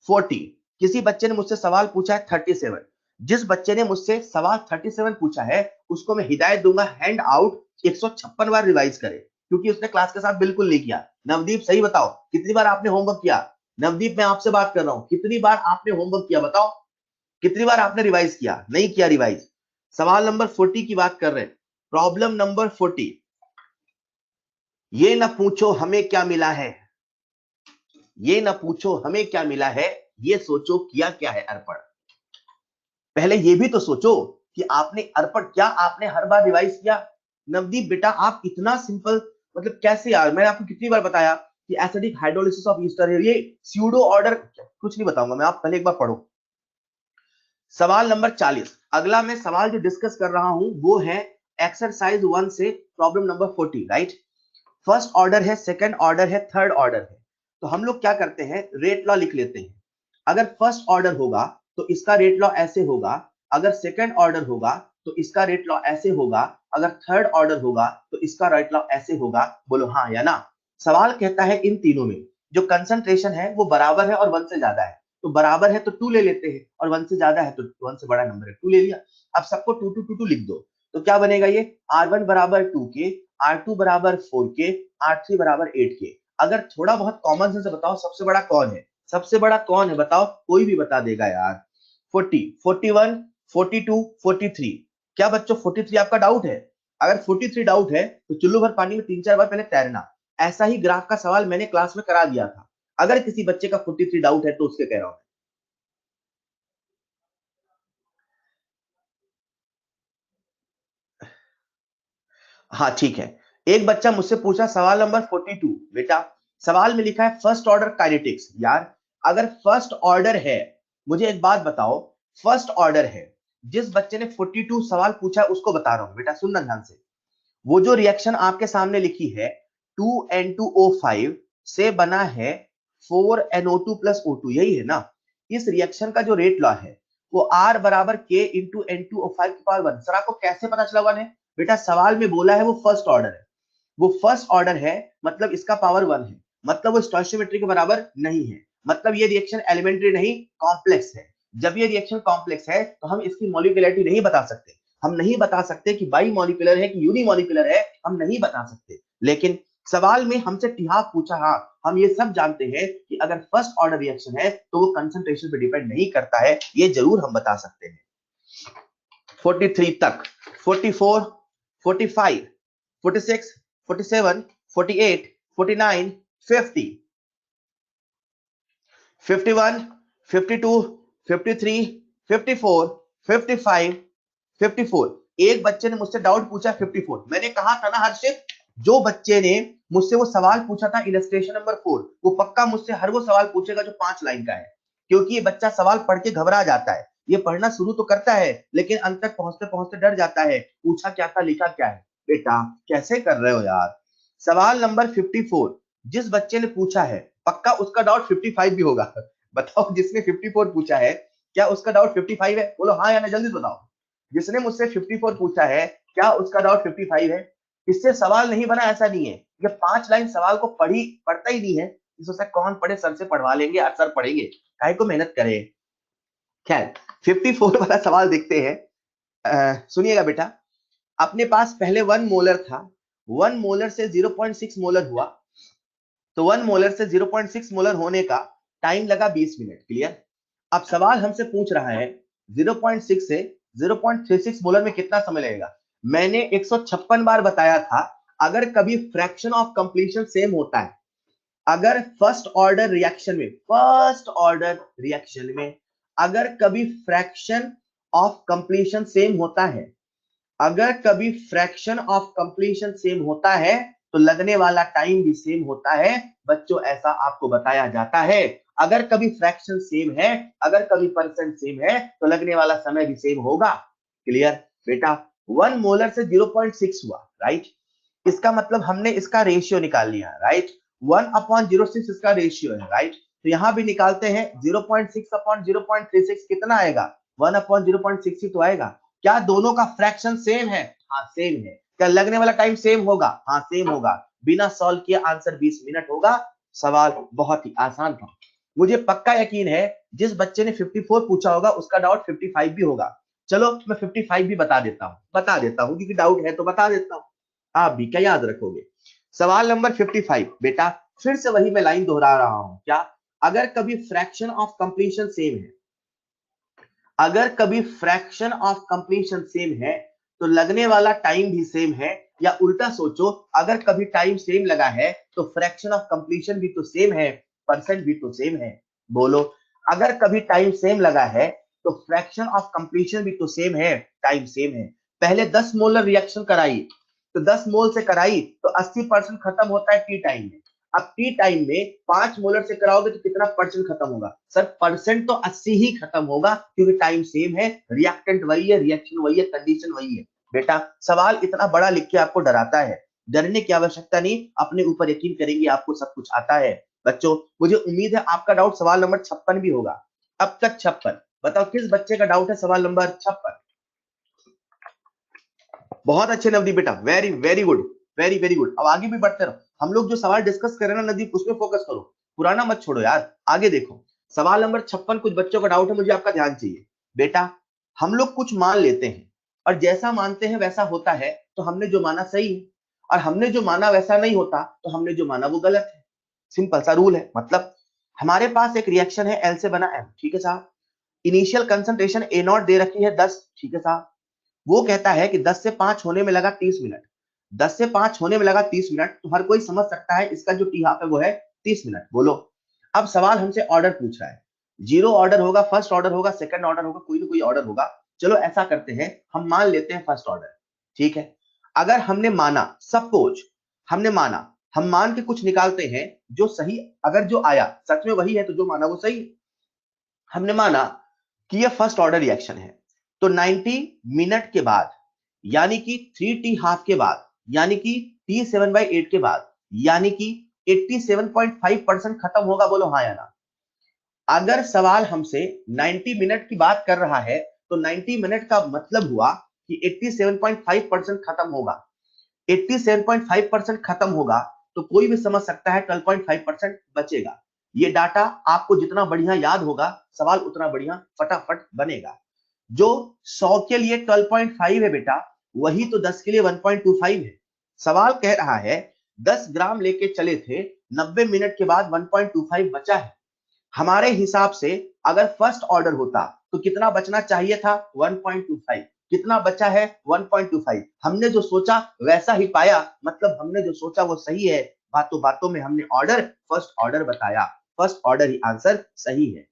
Speaker 1: 40, किसी बच्चे ने मुझसे सवाल पूछा है 37। जिस बच्चे ने मुझसे सवाल 37 पूछा है उसको मैं हिदायत दूंगा हैंड आउट 156 बार रिवाइज करे, क्योंकि उसने क्लास के साथ बिल्कुल नहीं किया। नवदीप सही बताओ कितनी बार आपने होमवर्क किया? नवदीप मैं आपसे बात कर रहा हूं, कितनी बार आपने होमवर्क किया बताओ? कितनी बार आपने रिवाइज किया? नहीं किया रिवाइज। सवाल नंबर 40 की बात कर रहे हैं, प्रॉब्लम नंबर 40। ये ना पूछो हमें क्या मिला है, ये ना पूछो हमें क्या मिला है, ये सोचो किया क्या है अर्पण। पहले ये भी तो सोचो कि आपने अर्पण क्या आपने हर बार रिवाइज किया? नवदीप बेटा आप इतना सिंपल, मतलब कैसे यार, मैंने आपको कितनी बार बताया कि एसिडिक हाइड्रोलिसिस ऑफ ईस्टर है, ये स्यूडो ऑर्डर, कुछ नहीं बताऊंगा मैं, आप पहले एक बार पढ़ो। सवाल नंबर 40, अगला मैं सवाल जो डिस्कस कर रहा हूं वो है एक्सरसाइज 1 से problem number 40, right? First order है, सेकंड ऑर्डर है, थर्ड ऑर्डर है। तो हम लोग क्या करते हैं, रेट लॉ लिख लेते हैं। अगर फर्स्ट ऑर्डर होगा तो इसका रेट लॉ ऐसे होगा, अगर सेकंड ऑर्डर होगा तो इसका रेट लॉ ऐसे होगा, अगर थर्ड ऑर्डर होगा तो इसका रेट लॉ ऐसे होगा। बोलो हाँ या ना। सवाल कहता है इन तीनों में जो कंसंट्रेशन है वो बराबर है और 1 से ज्यादा है, तो बराबर है तो 2 ले लेते हैं और 1 से ज्यादा है तो 1 से बड़ा नंबर है 2 ले लिया। अब सबको 2 2 2 2 लिख दो, तो क्या बनेगा ये R1 बराबर 2K, R2 बराबर 4K, R3 बराबर 8K। अगर थोड़ा बहुत कॉमन सेंस से बताओ सबसे बड़ा कौन है, सबसे बड़ा कौन है बताओ, कोई भी बता देगा यार। 40, 41, 42, 43। क्या बच्चों 43 आपका डाउट है? अगर 43 डाउट है तो चुल्लू भर पानी में 3-4 बार पहले तैरना। ऐसा ही ग्राफ का सवाल मैंने क्लास में करा दिया था। अगर किसी बच्चे का 43 डाउट है तो उसके कह रहा हूं। हाँ ठीक है। एक बच्चा मुझसे पूछा सवाल नंबर 42। बेटा सवाल में लिखा है फर्स्ट ऑर्डर काइनेटिक्स। यार अगर फर्स्ट ऑर्डर है, मुझे एक बात बताओ, फर्स्ट ऑर्डर है, जिस बच्चे ने 42 सवाल पूछा उसको बता रहा हूं बेटा, सुनना ध्यान से। वो जो रिएक्शन आपके सामने लिखी है 2N2O5 से बना है 4NO2 प्लस O2, यही है ना? इस रिएक्शन का जो रेट लॉ है वो R बराबर K इंटू N2O5 की पावर 1। सर आपको कैसे पता चला 1 है? बेटा सवाल में बोला है वो फर्स्ट ऑर्डर है, वो फर्स्ट ऑर्डर है मतलब इसका पावर 1 है, मतलब वो स्टोइचियोमेट्री के बराबर नहीं है, मतलब ये रिएक्शन एलिमेंट्री नहीं कॉम्प्लेक्स है। जब ये रिएक्शन कॉम्प्लेक्स है तो हम इसकी मॉलिक्यूलरिटी नहीं बता सकते। हम नहीं बता सकते कि बाई मॉलिक्यूलर है कि यूनिमॉलिक्यूलर है, हम नहीं बता सकते। लेकिन सवाल में हमसे टिहाफ पूछा, हाँ हम ये सब जानते हैं कि अगर फर्स्ट ऑर्डर रिएक्शन है तो वो कंसंट्रेशन पे डिपेंड नहीं करता है, ये जरूर हम बता सकते हैं। 43 तक 44, 45, 46, 47, 48, 49, 50, 51, 52, 53, 54, 55, 54। एक बच्चे ने मुझसे डाउट पूछा 54। मैंने कहा था ना हर्षित, जो बच्चे ने मुझसे वो सवाल पूछा था इलस्ट्रेशन नंबर 4, वो पक्का मुझसे हर वो सवाल पूछेगा जो 5 लाइन का है, क्योंकि ये बच्चा सवाल पढ़ के घबरा जाता है। ये पढ़ना शुरू तो करता है लेकिन अंत तक पहुंचते पहुंचते डर जाता है, पूछा क्या था लिखा क्या है। बेटा कैसे कर रहे हो यार। सवाल नंबर 54 जिस बच्चे ने पूछा है पक्का उसका डाउट 55 भी होगा। बताओ जिसने 54 पूछा है क्या उसका डाउट 55 है? बोलो हाँ या ना, जल्दी बताओ। जिसने मुझसे 54 पूछा है क्या उसका डाउट 55 है? इससे सवाल नहीं बना ऐसा नहीं है, ये 5 लाइन सवाल को पढ़ता ही नहीं है। इस सोचा कौन पढ़े, सर से पढ़वा लेंगे और सर पढ़ेंगे, काहे को मेहनत करे। खैर 54 वाला सवाल देखते हैं। सुनिएगा बेटा, अपने पास पहले 1 मोलर था, 1 मोलर से 0.6 मोलर हुआ, तो 1 मोलर से 0.6 मोलर होने का टाइम लगा 20 मिनट। क्लियर? अब सवाल हमसे पूछ रहा है 0.6 से 0.36 मोलर में कितना समय लगेगा। मैंने 156 बार बताया था, अगर कभी फ्रैक्शन ऑफ कंप्लीशन सेम होता है, अगर फर्स्ट ऑर्डर रिएक्शन में अगर कभी फ्रैक्शन ऑफ कंप्लीशन सेम होता है, अगर कभी फ्रैक्शन ऑफ कंप्लीशन सेम होता है तो लगने वाला टाइम भी सेम होता है। बच्चों ऐसा आपको बताया जाता है। अगर कभी फ्रैक्शन सेम है, अगर कभी परसेंट सेम है तो लगने वाला समय भी सेम होगा। क्लियर? बेटा 1 मोलर से 0.6 हुआ, राइट? इसका मतलब हमने इसका रेशियो निकाल लिया, राइट? 1/06 इसका रेशियो है, राइट? तो यहां भी निकालते हैं 0.6/0.36 कितना आएगा? 1/0.6 ही तो आएगा। क्या दोनों का फ्रैक्शन सेम है? हाँ सेम है। क्या लगने वाला टाइम सेम होगा? हाँ सेम होगा। बिना सॉल्व किए आंसर 20 मिनट होगा। सवाल बहुत ही आसान था। मुझे पक्का यकीन है जिस बच्चे ने 54 पूछा होगा उसका डाउट 55 भी होगा। चलो मैं 55 भी बता देता हूं क्योंकि डाउट है तो बता देता हूं। आप भी क्या याद रखोगे? सवाल नंबर 55 बेटा, फिर से वही मैं लाइन दोहरा रहा हूं। क्या? अगर कभी फ्रैक्शन ऑफ कंप्लीशन सेम है, अगर कभी फ्रैक्शन ऑफ कंप्लीशन सेम है तो लगने वाला टाइम भी सेम है। या उल्टा सोचो, अगर कभी टाइम सेम लगा है तो फ्रैक्शन ऑफ कंप्लीशन भी तो सेम है, परसेंट भी तो सेम है। बोलो, अगर कभी टाइम सेम लगा है तो फ्रैक्शन ऑफ कंप्लीशन भी तो सेम है, टाइम सेम है। पहले 10 मोलर रिएक्शन कराई तो 10 मोल से कराई तो 80% खत्म होता है टी टाइम में। अब टी टाइम में 5 मोलर से कराओगे तो कितना परसेंट खत्म होगा? सर परसेंट तो 80 ही खत्म होगा क्योंकि टाइम सेम है, रिएक्टेंट वही है, रिएक्शन वही है, कंडीशन वही है। बेटा सवाल इतना बड़ा लिख के आपको डराता है, डरने की आवश्यकता नहीं, अपने ऊपर यकीन करेंगे आपको सब कुछ आता है। बच्चों मुझे उम्मीद है आपका डाउट सवाल नंबर 56 भी होगा। अब तक 56। बताओ किस बच्चे का डाउट है सवाल नंबर 56? बहुत अच्छे नवदीप बेटा, very very good, very very good. अब आगे भी बढ़ते रहो, हम लोग जो सवाल डिस्कस कर रहे हैं ना नवदीप, उसमें फोकस करो, पुराना मत छोड़ो यार। आगे देखो, सवाल नंबर 56, कुछ बच्चों का डाउट है, मुझे आपका ध्यान चाहिए बेटा। हम लोग कुछ मान लेते हैं और जैसा मानते हैं वैसा होता है, तो हमने जो माना सही है, और हमने जो माना वैसा नहीं होता, तो हमने जो माना वो गलत है। सिंपल सा रूल है। मतलब हमारे पास एक रिएक्शन है, एल से बना एम, ठीक है साहब। Initial concentration A not they रखी है 10, ठीक है साहब। वो कहता है कि 10 से 5 होने में लगा 30 मिनट। 10 से 5 होने में लगा 30 मिनट, तो हर कोई समझ सकता है इसका जो टी हाफ है वो है 30 मिनट। बोलो, अब सवाल हमसे ऑर्डर पूछ रहा है। जीरो ऑर्डर होगा, फर्स्ट ऑर्डर होगा, सेकंड ऑर्डर होगा, कोई ना कोई ऑर्डर होगा। चलो ऐसा करते हैं, हम मान लेते हैं फर्स्ट ऑर्डर, ठीक है। अगर हमने माना, सपोज हमने माना, हम मान के कुछ निकालते हैं जो सही, अगर जो आया सच में वही है तो जो माना वो सही है। हमने माना कि यह फर्स्ट ऑर्डर रिएक्शन है, तो 90 मिनट के बाद, यानी कि 3t हाफ के बाद, यानी कि t7/8 के बाद, यानी कि 87.5% खत्म होगा। बोलो हाँ या ना। अगर सवाल हमसे 90 मिनट की बात कर रहा है, तो 90 मिनट का मतलब हुआ कि 87.5% खत्म होगा। 87.5% खत्म होगा, तो कोई भी समझ सकता है 12.5% बचेगा। ये डाटा आपको जितना बढ़िया याद होगा, सवाल उतना बढ़िया फटाफट बनेगा। जो 100 के लिए 12.5 है बेटा, वही तो 10 के लिए 1.25 है। सवाल कह रहा है 10 ग्राम लेके चले थे, 90 मिनट के बाद 1.25 बचा है। हमारे हिसाब से अगर फर्स्ट ऑर्डर होता तो कितना बचना चाहिए था? 1.25। कितना बचा है? 1.25। हमने जो सोचा वैसा ही पाया, मतलब हमने जो सोचा वो सही है। बातों बातों में हमने ऑर्डर फर्स्ट ऑर्डर बताया, फर्स्ट ऑर्डर ही आंसर सही है।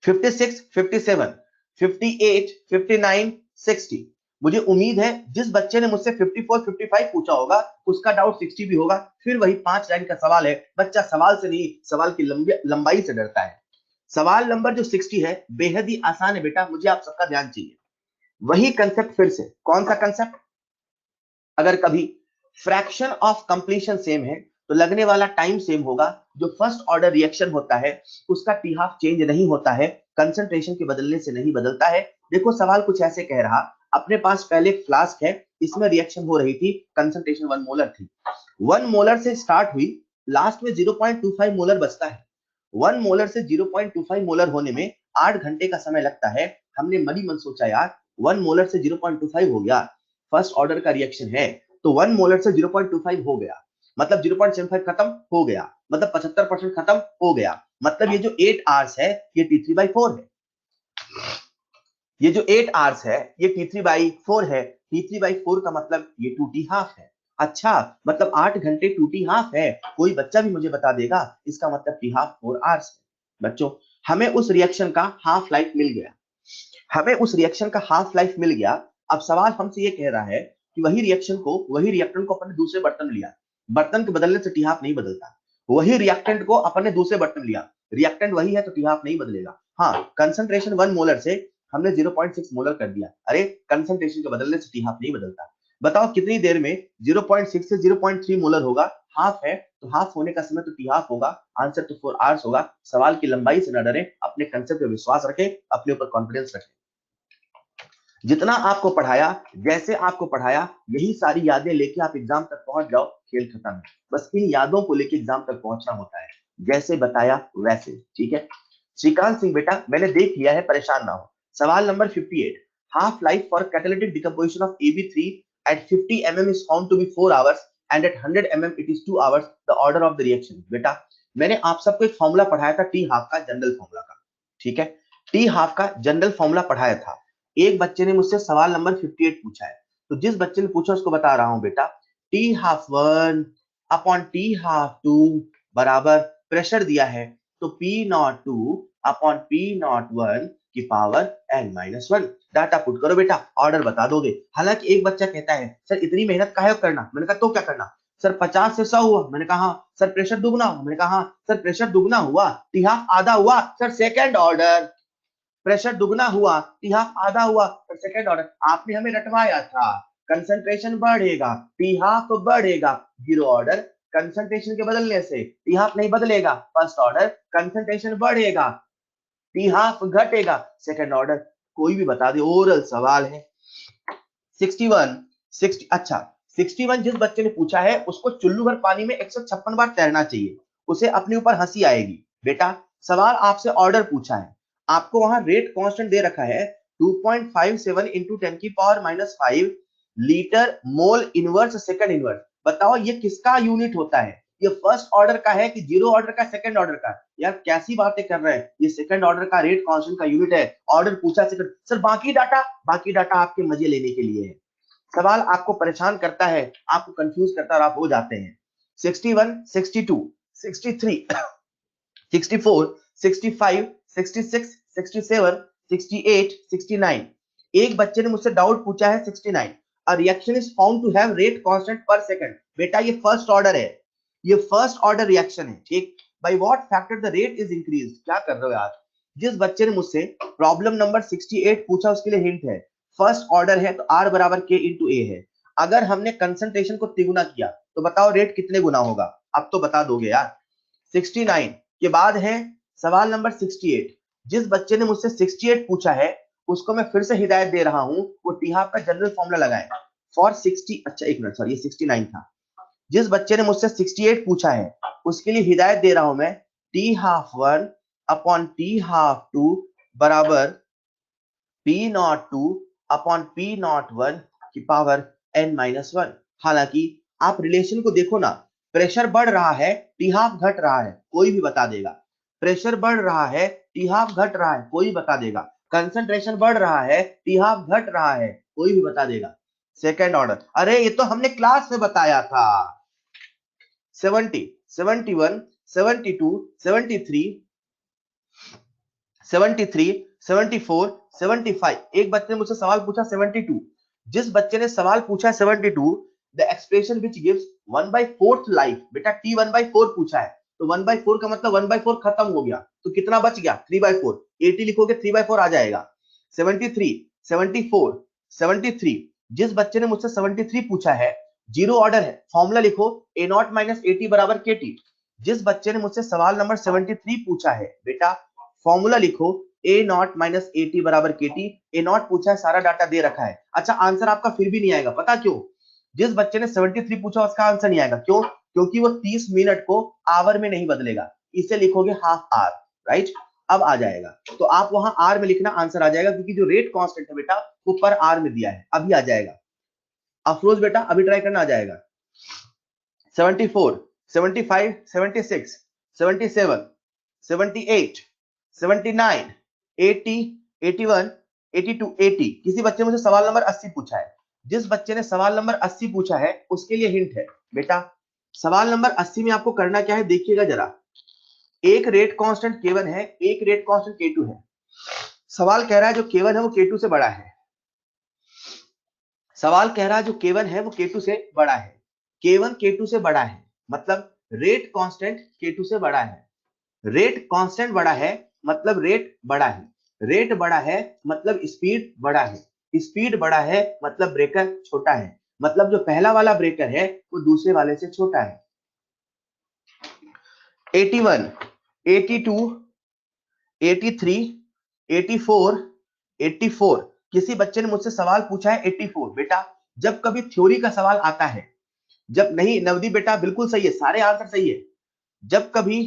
Speaker 1: 56, 57, 58, 59, 60। मुझे उम्मीद है जिस बच्चे ने मुझसे 54, 55 पूछा होगा, उसका डाउट 60 भी होगा। फिर वही 5 लाइन का सवाल है। बच्चा सवाल से नहीं, सवाल की लंबाई से डरता है। सवाल नंबर जो 60 है, बेहद ही आसान है बेटा, मुझे आप सबका ध्यान चाहिए। वही कंसेप्ट फिर से, कौन सा कंसेप्ट? अगर कभी फ्रैक्शन ऑफ कंप्लीशन सेम है, तो लगने वाला टाइम सेम होगा। जो फर्स्ट ऑर्डर रिएक्शन होता है, उसका टी हाफ चेंज नहीं होता है, कंसंट्रेशन के बदलने से नहीं बदलता है। देखो सवाल कुछ ऐसे कह रहा, अपने पास पहले एक फ्लास्क है, इसमें रिएक्शन हो रही थी, कंसंट्रेशन 1 मोलर थी। 1 मोलर से स्टार्ट हुई, लास्ट में 0.25 मोलर बचता है। 1 मोलर से 0.25 मोलर होने में 8 घंटे का समय लगता है। हमने मनी मन सोचा यार, 1 मोलर से 0.25 हो गया, फर्स्ट ऑर्डर का रिएक्शन है, तो 1 मोलर से 0.25 हो गया, मतलब 0.75 खत्म हो गया, मतलब 75% खत्म हो गया। मतलब ये जो 8 आवर्स है, ये T3/4 है। ये जो 8 आवर्स है, ये T3/4 है। T3/4 का मतलब ये 2t हाफ है। अच्छा, मतलब 8 घंटे 2t हाफ है। कोई बच्चा भी मुझे बता देगा इसका मतलब t हाफ 4 आवर्स है। बच्चों, हमें उस रिएक्शन का हाफ लाइफ मिल गया, हमें उस रिएक्शन का हाफ लाइफ मिल गया। अब सवाल हमसे ये कह रहा है कि वही रिएक्शन को, वही रिएक्टेंट को अपने दूसरे बर्तन लिया, बर्तन के बदलने से टी हाफ नहीं बदलता। वही रिएक्टेंट को अपने दूसरे बर्तन लिया, रिएक्टेंट वही है तो टी हाफ नहीं बदलेगा। हाँ, कंसंट्रेशन 1 मोलर से हमने 0.6 मोलर कर दिया, अरे कंसंट्रेशन के बदलने से टी हाफ नहीं बदलता। बताओ कितनी देर में 0.6 से 0.3 मोलर होगा? हाफ है तो हाफ होने का समय तो टी हाफ होगा, आंसर तो 4 आवर्स होगा। सवाल की लंबाई से न डरे, अपने कंसेप्ट पे विश्वास रखें, अपने ऊपर कॉन्फिडेंस रखें। जितना आपको पढ़ाया, जैसे आपको पढ़ाया, यही सारी यादें लेके आप एग्जाम तक पहुंच जाओ, खेल खत्म है। बस इन यादों को लेके एग्जाम तक पहुंचना होता है, जैसे बताया वैसे, ठीक है। श्रीकांत सिंह बेटा, मैंने देख लिया है, परेशान ना हो। सवाल number 58, half life for catalytic decomposition of AB3 at 50 mm is found to be 4 hours and at 100 mm it is 2 hours. The order of the reaction. बेटा, मैंने आप सबको एक फॉर्मूला पढ़ाया था टी हाफ का, जनरल फॉर्मूला का, ठीक है। टी हाफ का जनरल फॉर्मूला पढ़ाया था। एक बच्चे ने मुझसे सवाल नंबर 58 पूछा है, तो जिस बच्चे ने पूछा उसको बता रहा हूं बेटा, T half 1 upon T half 2 बराबर प्रेशर दिया है, तो P not 2 upon P not 1 की पावर n-1। डाटा पुट करो बेटा, ऑर्डर बता दोगे। हालांकि एक बच्चा कहता है सर इतनी मेहनत काहे करना, मैंने कहा तो क्या करना सर, 50 से 100 हुआ, मैंने कहा हाँ। सर प्रेशर दुगना हुआ, मैंने कहा हाँ। सर प्रेशर दुगना हुआ, टी हाफ आधा हुआ, सर सेकेंड ऑर्डर। प्रेशर दुगना हुआ, टी हाफ आधा हुआ, तो सेकंड ऑर्डर। आपने हमें रटवाया था, कंसंट्रेशन बढ़ेगा, टी हाफ बढ़ेगा। जीरो ऑर्डर, कंसंट्रेशन के बदलने से टी हाफ नहीं बदलेगा। फर्स्ट ऑर्डर, कंसंट्रेशन बढ़ेगा, टी हाफ घटेगा। सेकंड ऑर्डर, कोई भी बता दे, ओरल सवाल है। 61, 60 अच्छा 61 जिस बच्चे ने पूछा है उसको चुल्लू भर पानी में 156 बार तैरना चाहिए, उसे अपने ऊपर हंसी आएगी। बेटा सवाल आपसे ऑर्डर पूछा है, आपको वहां रेट कांस्टेंट दे रखा है 2.57 इंटू 10 की power -5 litre mole inverse second inverse. बताओ ये किसका यूनिट होता है? ये फर्स्ट ऑर्डर का है कि जीरो ऑर्डर का, सेकंड ऑर्डर का? यार कैसी बातें कर रहे हैं, ये सेकंड ऑर्डर का रेट कांस्टेंट का यूनिट है। ऑर्डर पूछा सेकंड। सर बाकी डाटा आपके मजे लेने के लिए है। सवाल आपको परेशान करता है, आपको कंफ्यूज करता है और आप हो जाते हैं। 61, 62, 63, 64, 65, 66, 67, 68, 69। एक बच्चे ने मुझसे डाउट पूछा है 69। A reaction is found to have rate constant per second। बेटा ये फर्स्ट ऑर्डर है, ये फर्स्ट ऑर्डर रिएक्शन है, ठीक। By what factor the rate is increase. क्या कर रहे हो यार? जिस बच्चे ने मुझसे प्रॉब्लम नंबर 68 पूछा उसके लिए हिंट है, फर्स्ट ऑर्डर है तो R बराबर K इंटू ए है। अगर हमने कंसंट्रेशन को तिगुना किया तो बताओ रेट कितने गुना होगा? अब तो बता दोगे यार। 69 के बाद है सवाल नंबर 68। जिस बच्चे ने मुझसे 68 पूछा है उसको मैं फिर से हिदायत दे रहा हूं, वो टी हाफ का जनरल फॉर्मूला लगाए फॉर 60। अच्छा एक मिनट, सॉरी ये 69 था। जिस बच्चे ने मुझसे 68 पूछा है उसके लिए हिदायत दे रहा हूं मैं, T half 1 upon T half 2 बराबर P not 2 upon P not 1 की पावर n-1। हालांकि आप रिलेशन को देखो ना, प्रेशर बढ़ रहा है टी हाफ घट रहा है, कोई भी बता देगा। प्रेशर बढ़ रहा है टी हाफ घट रहा है, कोई बता देगा। कंसंट्रेशन बढ़ रहा है टी हाफ घट रहा है, कोई भी बता देगा। सेकेंड ऑर्डर, अरे ये तो हमने क्लास में बताया था। 70, 71, 72, 73, 73, 74, 75। एक बच्चे ने मुझसे सवाल पूछा 72। जिस बच्चे ने सवाल पूछा 72, the expression which gives 1/4 life. बेटा t 1/4 पूछा है तो 1/4 का मतलब 1/4 खत्म हो गया, तो कितना बच गया? 3/4। 80 लिखोगे 3/4 आ जाएगा। 73, 74, 73। जिस बच्चे ने मुझसे 73 पूछा है, जीरो ऑर्डर है, फॉर्मूला लिखो A0 माइनस AT बराबर KT। जिस बच्चे ने मुझसे सवाल नंबर 73 पूछा है, बेटा फॉर्मूला लिखो A0 माइनस AT बराबर KT। A0 पूछा है, सारा डाटा दे रखा है। अच्छा आंसर आपका फिर भी नहीं आएगा, पता क्यों? जिस बच्चे ने 73 पूछा उसका आंसर नहीं आएगा, क्यों? क्योंकि वो 30 मिनट को आवर में नहीं बदलेगा, इसे लिखोगे हाफ आवर, राइट। अब आ जाएगा, तो आप वहां आर में लिखना, आंसर आ जाएगा, क्योंकि जो रेट कांस्टेंट है बेटा वो पर आर में दिया है। अभी आ जाएगा अफरोज बेटा, अभी ट्राई करना, आ जाएगा। 74, 75, 76, 77, 78, 79, 80, 81, 82, 80। किसी बच्चे ने मुझे सवाल नंबर 80 पूछा है। जिस बच्चे ने सवाल नंबर 80 पूछा है उसके लिए हिंट है। बेटा सवाल नंबर 80 में आपको करना क्या है, देखिएगा जरा। एक रेट कांस्टेंट K1 है, एक रेट कांस्टेंट K2 है। सवाल कह रहा है जो K1 है वो K2 से बड़ा है। सवाल कह रहा है जो K1 है वो K2 से बड़ा है। K1 K2 से बड़ा है मतलब रेट कांस्टेंट K2 से बड़ा है। रेट कांस्टेंट बड़ा है मतलब रेट बड़ा है। रेट बड़ा है मतलब स्पीड बड़ा है। स्पीड बड़ा है मतलब ब्रेकर छोटा है। मतलब जो पहला वाला ब्रेकर है वो दूसरे वाले से छोटा है। 81, 82, 83, 84, 84। किसी बच्चे ने मुझसे सवाल पूछा है 84। बेटा जब कभी थ्योरी का सवाल आता है, जब नहीं नवदीप बेटा बिल्कुल सही है, सारे आंसर सही है। जब कभी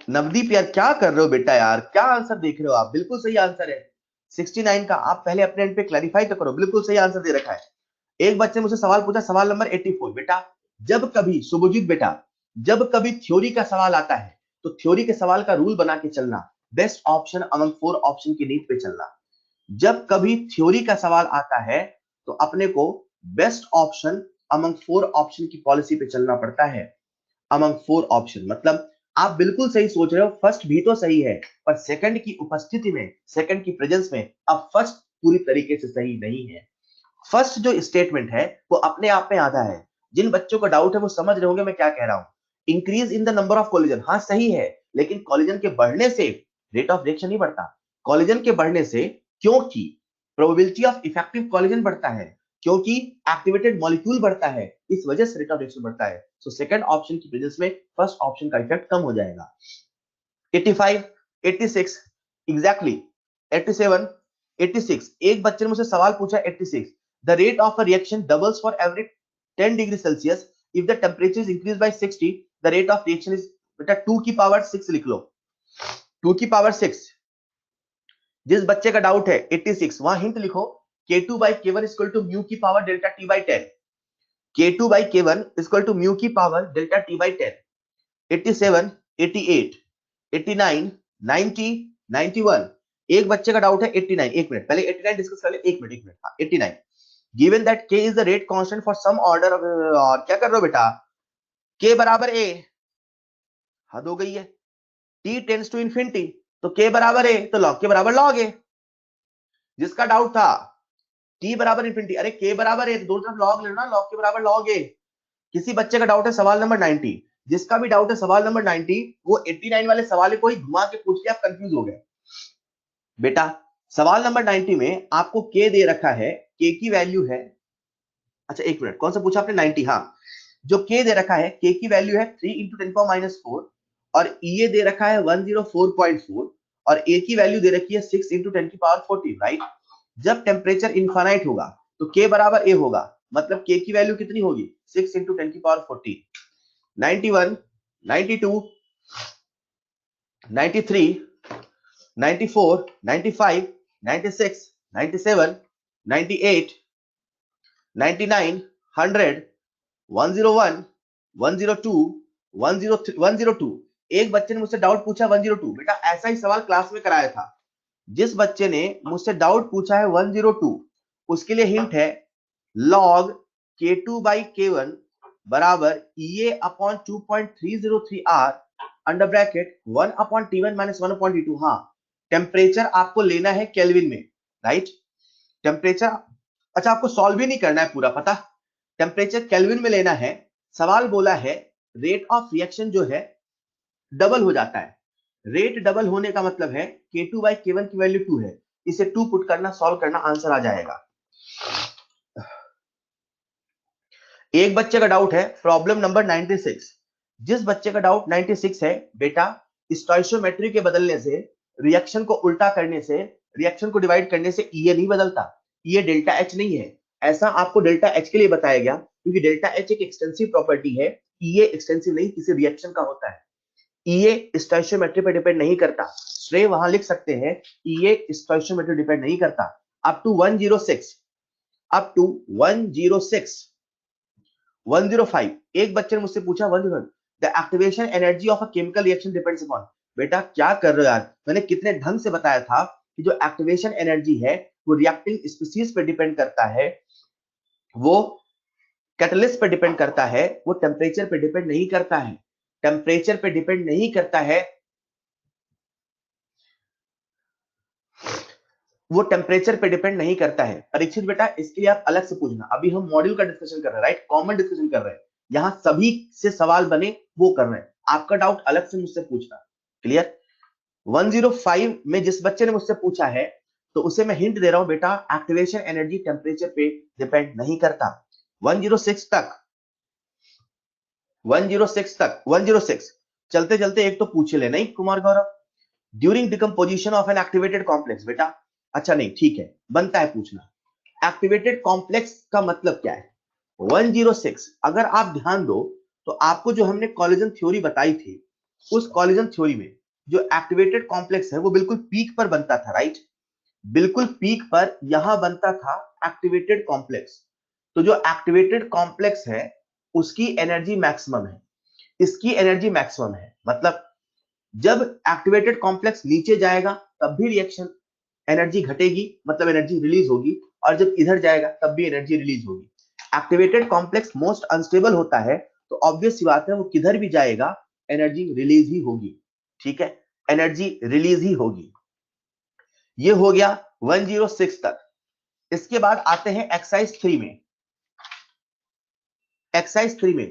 Speaker 1: नवदीप यार क्या कर रहे हो बेटा, यार क्या आंसर देख रहे हो आप? बिल्कुल सही आंसर है 69 का। आप पहले अपने एंड पे क्लैरिफाई तो करो, बिल्कुल सही आंसर दे रखा है। एक बच्चे मुझसे सवाल पूछा सवाल नंबर 84। बेटा जब कभी शुभजीत बेटा, जब कभी थ्योरी का सवाल आता है तो थ्योरी के सवाल का रूल बना के चलना, बेस्ट ऑप्शन अमंग 4 ऑप्शन की नीड पे चलना। जब कभी थ्योरी का सवाल आता है तो अपने को बेस्ट ऑप्शन अमंग 4 ऑप्शन की पॉलिसी पे चलना पड़ता है। अमंग 4 ऑप्शन मतलब आप बिल्कुल सही सोच रहे हो, फर्स्ट भी तो सही है, पर सेकंड की उपस्थिति में, सेकंड की प्रेजेंस में अब फर्स्ट पूरी तरीके से सही नहीं है। फर्स्ट जो स्टेटमेंट है वो अपने आप में आधा है। जिन बच्चों को डाउट है वो समझ रहे होंगे मैं क्या कह रहा हूं। Increase in the number of collision, हाँ सही है, लेकिन कोलिजन के बढ़ने से रेट ऑफ रिएक्शन नहीं बढ़ता। कोलिजन के बढ़ने से, क्योंकि प्रोबेबिलिटी ऑफ इफेक्टिव कोलिजन बढ़ता है, क्योंकि एक्टिवेटेड मॉलिक्यूल बढ़ता है, इस वजह से रेट ऑफ रिएक्शन बढ़ता है। सो सेकंड ऑप्शन की प्रेजेंस में फर्स्ट ऑप्शन का इफेक्ट कम हो जाएगा। 85, 86, एग्जैक्टली 87, 86। एक बच्चे ने मुझसे सवाल पूछा 86। The rate of a reaction doubles for every 10 degree Celsius if the temperature is increase by 60, the rate of reaction is, बेटा 2 की पावर 6 लिख लो, 2 की पावर 6। जिस बच्चे का डाउट है 86, वहां हिंट लिखो, K2 by K1 is equal to mu की power delta T by 10, K2 by K1 is equal to mu की पावर डेल्टा T by 10। 87, 88, 89, 90, 91। एक बच्चे का डाउट है 89, एक मिनट पहले 89 डिस्कस कर ले, एक मिनट, हाँ 89। Given that k is the rate constant for some order, और क्या कर रहे हो बेटा, k बराबर a, हद हो गई है, t टेंड्स टू इंफिनिटी, तो k बराबर a, तो log के बराबर log a। जिसका डाउट था t बराबर इंफिनिटी, अरे k बराबर a, दोनों तरफ log लेना, log के बराबर log a। किसी बच्चे का डाउट है सवाल नंबर 90, जिसका भी डाउट है सवाल नंबर 90, वो 89 वाले सवाल को ही घुमा के पूछ के आप कंफ्यूज हो गए। बेटा सवाल नंबर 90 में आपको k दे रखा है, k की वैल्यू है, अच्छा एक मिनट, कौन सा पूछा आपने, 90, हाँ। जो k दे रखा है, k की वैल्यू है 3 × 10⁻⁴, और e दे रखा है 104.4, और a की वैल्यू दे रखी है 6 × 10⁻14, राइट। जब टेम्परेचर इनफाइनाइट होगा तो k बराबर a होगा, मतलब k की वैल्यू कितनी होगी, 6 × 10⁻14। 91, 92, 93, 94, 95, 96, 97, 98, 99, 100, 101, 102, 103, 102। एक बच्चे ने मुझसे डाउट पूछा 102, बेटा ऐसा ही सवाल क्लास में कराया था। जिस बच्चे ने मुझसे डाउट पूछा है 102, उसके लिए हिंट है log K2 by K1 बराबर EA upon 2.303 R under bracket 1 upon T1 minus 1 upon T2। हाँ, टेम्परेचर आपको लेना है केल्विन में, राइट। टेम्परेचर, अच्छा आपको सॉल्व भी नहीं करना है पूरा, पता, टेम्परेचर केल्विन में लेना है। सवाल बोला है रेट ऑफ रिएक्शन जो है डबल हो जाता है। रेट डबल होने का मतलब है K2 by K1 की वैल्यू 2 है, इसे 2 पुट करना, सॉल्व करना, आंसर आ जाएगा। एक बच्चे का डाउट है प्रॉब्लम नंबर 96। जिस बच्चे का डाउट 96 है, बेटा स्टोइशियोमेट्री के बदलने से, रिएक्शन को उल्टा करने से, रिएक्शन को डिवाइड करने से ये नहीं बदलता, ये डेल्टा एच नहीं है। ऐसा आपको डेल्टा एच के लिए बताया गया, क्योंकि डेल्टा एच एक एक्सटेंसिव प्रॉपर्टी है, ये एक्सटेंसिव नहीं, किसी रिएक्शन का होता है। ये स्टोइशियोमेट्री पर डिपेंड नहीं करता, श्रेय वहां लिख सकते हैं, ये स्टोइशियोमेट्री डिपेंड नहीं करता। Up to 106, up to 106, 105। एक बच्चे ने मुझसे पूछा 105, the activation energy of a chemical reaction depends upon. बेटा क्या कर रहे हो यार, मैंने कितने ढंग से बताया था कि जो एक्टिवेशन एनर्जी है वो रिएक्टिंग स्पीशीज पे डिपेंड करता है, वो कैटलिस्ट पे डिपेंड करता है, वो टेम्परेचर पे डिपेंड नहीं करता है, टेम्परेचर पे डिपेंड नहीं करता है, वो टेम्परेचर पे डिपेंड नहीं करता है। परीक्षित बेटा इसके लिए आप अलग से पूछना, अभी हम मॉड्यूल का डिस्कशन कर रहे हैं, राइट, कॉमन डिस्कशन कर रहे हैं, यहां सभी से सवाल बने वो कर रहे हैं, आपका डाउट अलग से मुझसे पूछना, क्लियर। 105 में जिस बच्चे ने मुझसे पूछा है, तो उसे मैं हिंट दे रहा हूं, बेटा एक्टिवेशन एनर्जी टेम्परेचर पे डिपेंड नहीं करता। 106 तक, 106 तक, 106 चलते चलते एक तो पूछ ले, नहीं Kumar Gaurav, during decomposition of an activated complex, बेटा अच्छा नहीं, ठीक है, बनता है पूछना, एक्टिवेटेड कॉम्प्लेक्स का मतलब क्या है। 106 अगर आप ध्यान दो तो आपको जो हमने कॉलिजन थ्योरी बताई थी, उस कॉलिजन थ्योरी में जो एक्टिवेटेड कॉम्प्लेक्स है वो बिल्कुल पीक पर बनता था, राइट, बिल्कुल पीक पर यहां बनता था एक्टिवेटेड कॉम्प्लेक्स। तो जो एक्टिवेटेड कॉम्प्लेक्स है उसकी एनर्जी मैक्सिमम है, इसकी एनर्जी मैक्सिमम है, मतलब जब एक्टिवेटेड कॉम्प्लेक्स नीचे जाएगा तब भी रिएक्शन एनर्जी घटेगी, मतलब एनर्जी रिलीज होगी, और जब इधर जाएगा तब भी एनर्जी रिलीज होगी। एक्टिवेटेड कॉम्प्लेक्स मोस्ट अनस्टेबल होता है, तो ऑब्वियस सी बात है वो किधर भी जाएगा एनर्जी रिलीज ही होगी, ठीक है, एनर्जी रिलीज ही होगी। ये हो गया 106 तक। इसके बाद आते हैं एक्सरसाइज 3 में। एक्सरसाइज 3 में,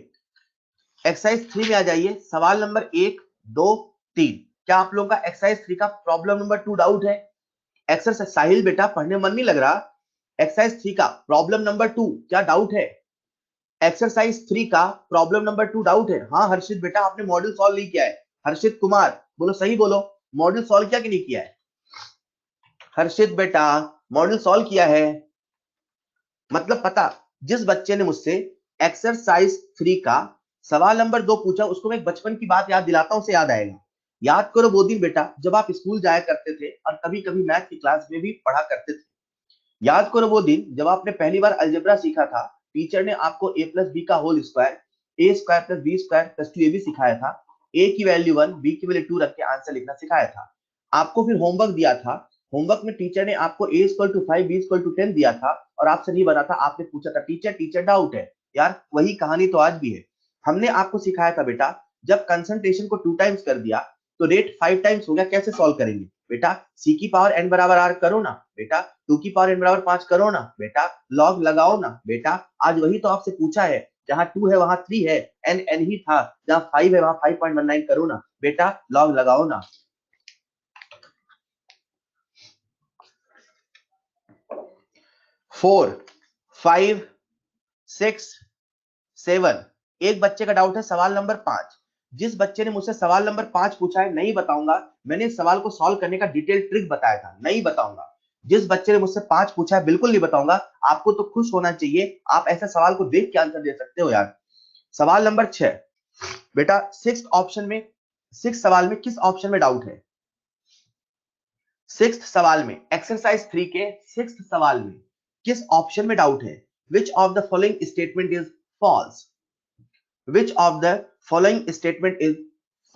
Speaker 1: एक्सरसाइज 3 में आ जाइए, सवाल नंबर 1, 2, 3। क्या आप लोगों का एक्सरसाइज 3 का प्रॉब्लम नंबर 2 डाउट है? एक्सरसाइज साहिल बेटा पढ़ने मन नहीं लग रहा, एक्सरसाइज 3 का प्रॉब्लम नंबर 2 क्या डाउट है? एक्सरसाइज 3 का प्रॉब्लम नंबर 2 डाउट है? हाँ हर्षित बेटा आपने मॉड्यूल सॉल्व नहीं किया है, हर्षित कुमार बोलो सही बोलो, मॉड्यूल सॉल्व किया कि नहीं किया है? हर्षित बेटा मॉड्यूल सॉल्व किया है? मतलब पता, जिस बच्चे ने मुझसे एक्सरसाइज 3 का सवाल नंबर 2 पूछा, उसको मैं एक बचपन की बात याद दिलाता हूं, उसे याद आएगा। याद करो वो दिन बेटा जब आप स्कूल जाया करते थे और कभी कभी मैथ की क्लास में भी पढ़ा करते थे। याद करो वो दिन जब आपने पहली बार अलजेब्रा सीखा था, टीचर ने आपको ए प्लस बी का whole square, A square plus B square plus 2ab सिखाया था। ए की वैल्यू 1, बी की वैल्यू 2 रख के आंसर लिखना सिखाया था। आपको फिर होमवर्क दिया था, होमवर्क में टीचर ने आपको a equal to 5, b equal to 10 दिया था और आपसे नहीं बना था, आपने पूछा था टीचर टीचर डाउट है। यार वही कहानी तो आज भी है। हमने आपको सिखाया था बेटा, जब कंसंट्रेशन को 2 टाइम्स कर दिया तो रेट 5 टाइम्स हो गया, कैसे सॉल्व करेंगे बेटा? c की पावर n बराबर r करो ना बेटा, 2 की पावर n बराबर 5 करो ना बेटा, लॉग लगाओ ना बेटा। आज वही तो आपसे पूछा है, जहां 2 है वहां 3 है, n ही था, जहां 5 है वहां 5.19 करो ना बेटा, लॉग लगाओ ना। 4, 5, 6, 7। एक बच्चे का डाउट है सवाल नंबर 5। जिस बच्चे ने मुझसे सवाल नंबर 5 पूछा है, नहीं बताऊंगा, मैंने इस सवाल को सॉल्व करने का डिटेल ट्रिक बताया था, नहीं बताऊंगा। जिस बच्चे ने मुझसे 5 पूछा है बिल्कुल नहीं बताऊंगा। आपको तो खुश होना चाहिए, आप ऐसे सवाल को देख के आंसर दे सकते हो यार। सवाल नंबर 6 बेटा, 6 ऑप्शन में, 6 सवाल में किस ऑप्शन में डाउट है? 6 सवाल में, एक्सरसाइज 3 के 6 सवाल में किस ऑप्शन में डाउट है? Which of the following statement is false? Which of the following statement is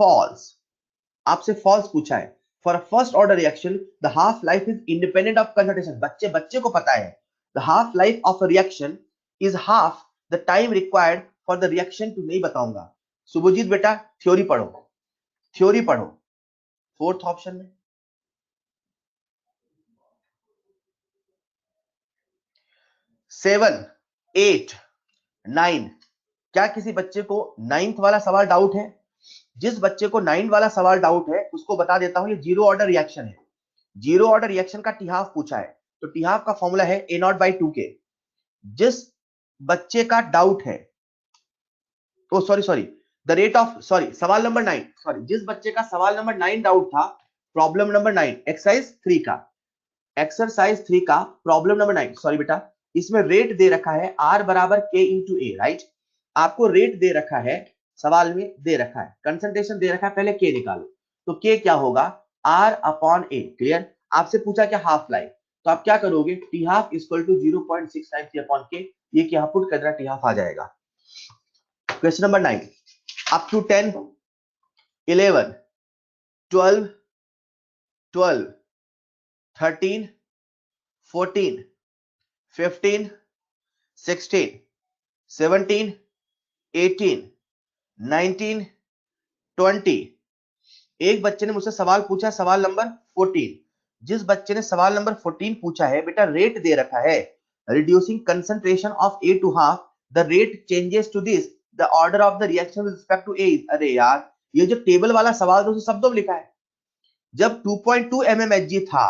Speaker 1: false? आपसे false पूछा है। For a first order reaction, the half life is independent of concentration. बच्चे बच्चे को पता है, the half life of a reaction is half the time required for the reaction to, नहीं बताऊंगा। सुभजीत बेटा थ्योरी पढ़ो, थ्योरी पढ़ो, 4th ऑप्शन में। 7, 8, 9, क्या किसी बच्चे को 9th वाला सवाल डाउट है? जिस बच्चे को 9 वाला सवाल डाउट है उसको बता देता हूं, ये जीरो ऑर्डर रिएक्शन है। जीरो ऑर्डर रिएक्शन का टी हाफ पूछा है, तो टी हाफ का फॉर्मूला है ए नॉट बाई 2k। जिस बच्चे का डाउट है, oh sorry sorry, the rate of, sorry सवाल नंबर 9, सॉरी जिस बच्चे का सवाल नंबर 9 डाउट था, प्रॉब्लम नंबर 9 एक्सरसाइज 3 का, एक्सरसाइज 3 का प्रॉब्लम नंबर 9, सॉरी बेटा, इसमें रेट दे रखा है r बराबर k इंटू ए, राइट? आपको रेट दे रखा है, सवाल में दे रखा है, कंसंट्रेशन दे रखा है, पहले k निकालो, तो k क्या होगा? r upon a, clear? आपसे पूछा क्या हाफ लाइफ, तो आप क्या करोगे? T half equal to 0.6 times t upon k, ये क्या पुट कर देना, टी हाफ आ जाएगा। Question number 9, up to 10, 11, 12, 12, 13, 14, 15, 16, 17, 18, 19, 20। एक बच्चे ने मुझसे सवाल पूछा सवाल नंबर 14। जिस बच्चे ने सवाल नंबर 14 पूछा है बेटा, रेट दे रखा है, reducing concentration of A to half, the rate changes to this, the order of the reaction with respect to A. अरे यार, ये जो टेबल वाला सवाल था उसे शब्दों में लिखा है। जब 2.2 mmHg था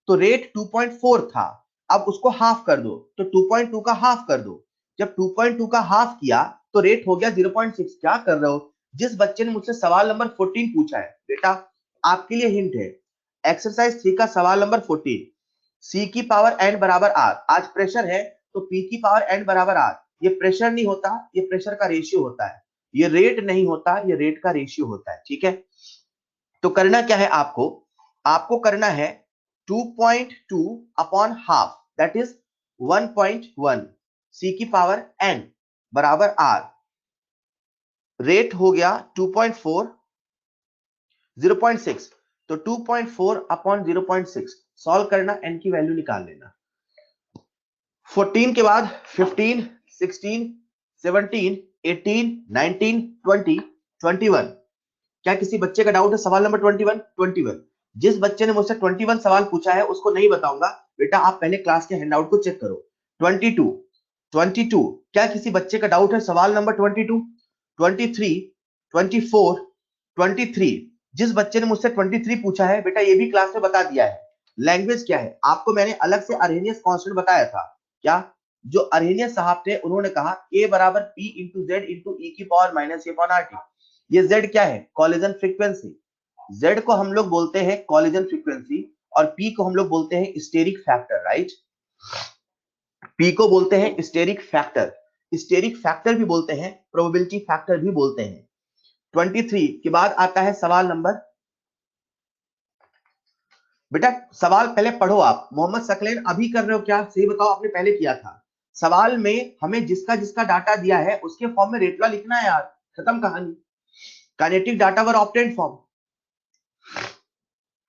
Speaker 1: तो रेट 2.4 था, अब उसको हाफ कर दो तो 2.2 का हाफ कर दो। जब 2.2 का हाफ किया तो रेट हो गया 0.6। क्या कर रहे हो? जिस बच्चे ने मुझसे सवाल नंबर 14 पूछा है बेटा, आपके लिए हिंट है, एक्सरसाइज 3 का सवाल नंबर 14, सी की पावर n बराबर r, आज प्रेशर है तो p की पावर n बराबर r, ये प्रेशर नहीं होता, ये प्रेशर का रेशियो होता है, ये रेट नहीं होता, ये रेट का रेशियो होता है, ठीक है? तो करना क्या है आपको? आपको करना है 2.2 अपॉन हाफ, दैट इज 1.1, सी की पावर n बराबर r, रेट हो गया 2.4, 0.6, तो 2.4 अपॉन 0.6 सॉल्व करना, n की वैल्यू निकाल लेना। 14 के बाद 15, 16, 17, 18, 19, 20, 21। क्या किसी बच्चे का डाउट है सवाल नंबर 21? 21। जिस बच्चे ने मुझसे 21 सवाल पूछा है उसको नहीं बताऊंगा बेटा, आप पहले क्लास के हैंडआउट को चेक करो। 22, 22, क्या किसी बच्चे का डाउट है सवाल नंबर 22? 23, 24, 23। जिस बच्चे ने मुझसे 23 पूछा है बेटा, ये भी क्लास में बता दिया है। लैंग्वेज क्या है? आपको मैंने अलग से अरहेनियस कांस्टेंट बताया था। क्या? जो अरहेनियस साहब थे उन्होंने कहा a बराबर p इंटू जेड इंटू ई की पावर माइनस ए अपॉन आर टी। ये z क्या है? Collision frequency. Z को हम लोग बोलते हैं कॉलिजन फ्रीक्वेंसी और P को हम लोग बोलते हैं स्टेरिक फैक्टर, राइट? P को बोलते हैं स्टेरिक फैक्टर, स्टेरिक फैक्टर भी बोलते हैं, प्रोबेबिलिटी फैक्टर भी बोलते हैं। 23 के बाद आता है सवाल नंबर, बेटा सवाल पहले पढ़ो आप। मोहम्मद सकलेन अभी कर रहे हो क्या? सही बताओ, आपने पहले किया था। सवाल में हमें जिसका जिसका डाटा दिया है उसके फॉर्म में रेट लॉ लिखना है यार, खत्म कहानी। काइनेटिक डाटा वर ऑब्टेन्ड फॉर्म।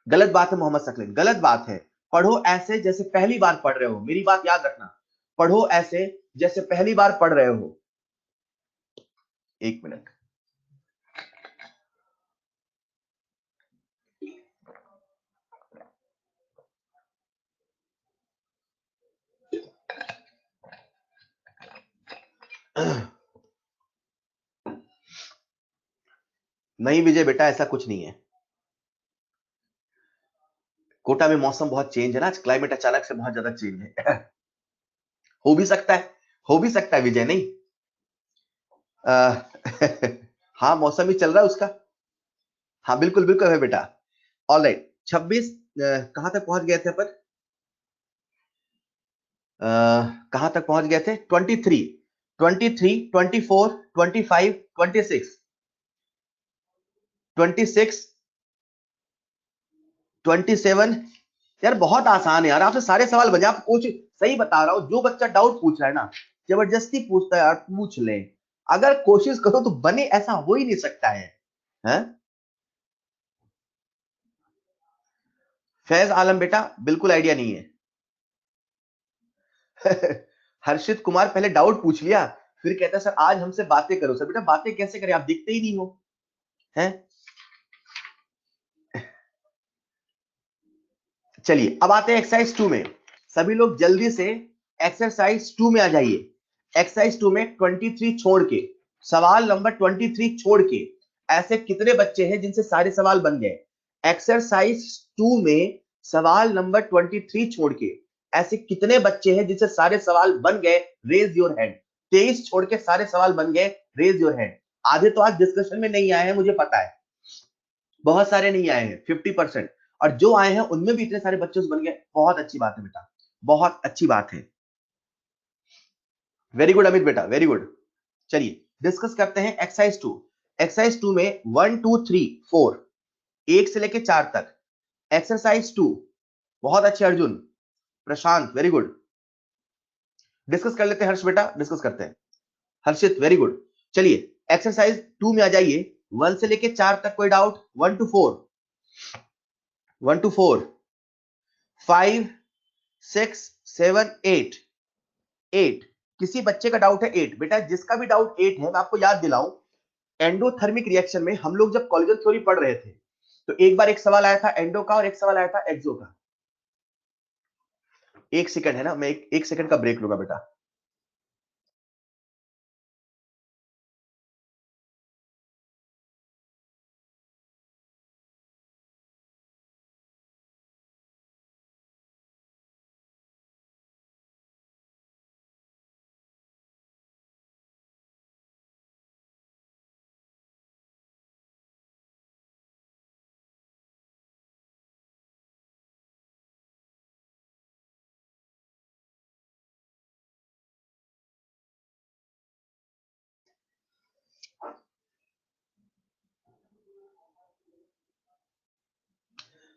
Speaker 1: गलत बात है मोहम्मद सकलेन, गलत बात है। पढ़ो ऐसे जैसे पहली बार पढ़ रहे हो, मेरी बात याद रखना। पढ़ो ऐसे जैसे पहली बार पढ़ रहे हो। एक मिनट, नहीं विजय बेटा ऐसा कुछ नहीं है। कोटा में मौसम बहुत चेंज है ना, आज क्लाइमेट अचानक से बहुत ज्यादा चेंज है। हो भी सकता है, हो भी सकता है विजय, नहीं हाँ मौसम ही चल रहा है उसका। हाँ बिल्कुल बिल्कुल है बेटा। ऑल राइट, 26 कहां तक पहुंच गए थे अपन? कहां तक पहुंच गए थे? 23, 23, 24, 25, 26, 26, 27। यार बहुत आसान है यार, आपसे सारे सवाल बने। आप कुछ सही बता रहा हूं, जो बच्चा डाउट पूछ रहा है ना, जबरदस्ती पूछता है यार, पूछ ले। अगर कोशिश करो तो बने, ऐसा हो ही नहीं सकता है, हैं? फैज आलम बेटा बिल्कुल आइडिया नहीं है। हर्षित कुमार पहले डाउट पूछ लिया, फिर कहता है सर आज हमसे बातें करो। सर बेटा बातें कैसे करें, आप दिखते ही नहीं हो, हैं? चलिए अब आते हैं एक्सरसाइज 2 में। सभी लोग जल्दी से एक्सरसाइज 2 में आ जाइए। एक्सरसाइज 2 में 23 छोड़ के, सवाल नंबर 23 छोड़ के ऐसे कितने बच्चे हैं जिनसे सारे सवाल बन गए? एक्सरसाइज 2 में सवाल नंबर 23 छोड़ के ऐसे कितने बच्चे हैं जिनसे सारे सवाल बन गए? Raise your hand. 23 छोड़ के सारे सवाल बन गए, रेज योर हैंड। आधे तो आज डिस्कशन में नहीं आए हैं, मुझे पता है, बहुत सारे नहीं आए हैं, 50%। और जो आए हैं उनमें भी इतने सारे बच्चे बन गए, बहुत अच्छी बात है बेटा, बहुत अच्छी बात है। वेरी गुड अमित बेटा, वेरी गुड। चलिए डिस्कस करते हैं एक्सरसाइज 2। एक्सरसाइज 2 में 1 2 3 4, 1 से लेके 4 तक। एक्सरसाइज 2, बहुत अच्छे अर्जुन, प्रशांत वेरी गुड। डिस्कस कर लेते हैं हर्ष बेटा, डिस्कस करते हैं। हर्षित वेरी गुड। चलिए एक्सरसाइज 2 में आ जाइए। 1 से लेके 4 तक कोई डाउट? 1 to 4, 1 to 4, 5, 6, 7, 8, 8। किसी बच्चे का डाउट है 8। बेटा जिसका भी डाउट 8 है, मैं आपको याद दिलाऊं, एंडोथर्मिक रिएक्शन में हम लोग जब कॉलिजन थ्योरी पढ़ रहे थे तो एक बार एक सवाल आया था एंडो का और एक सवाल आया था एक्सो का। एक सेकंड है ना, मैं एक सेकंड का ब्रेक लूंगा बेटा।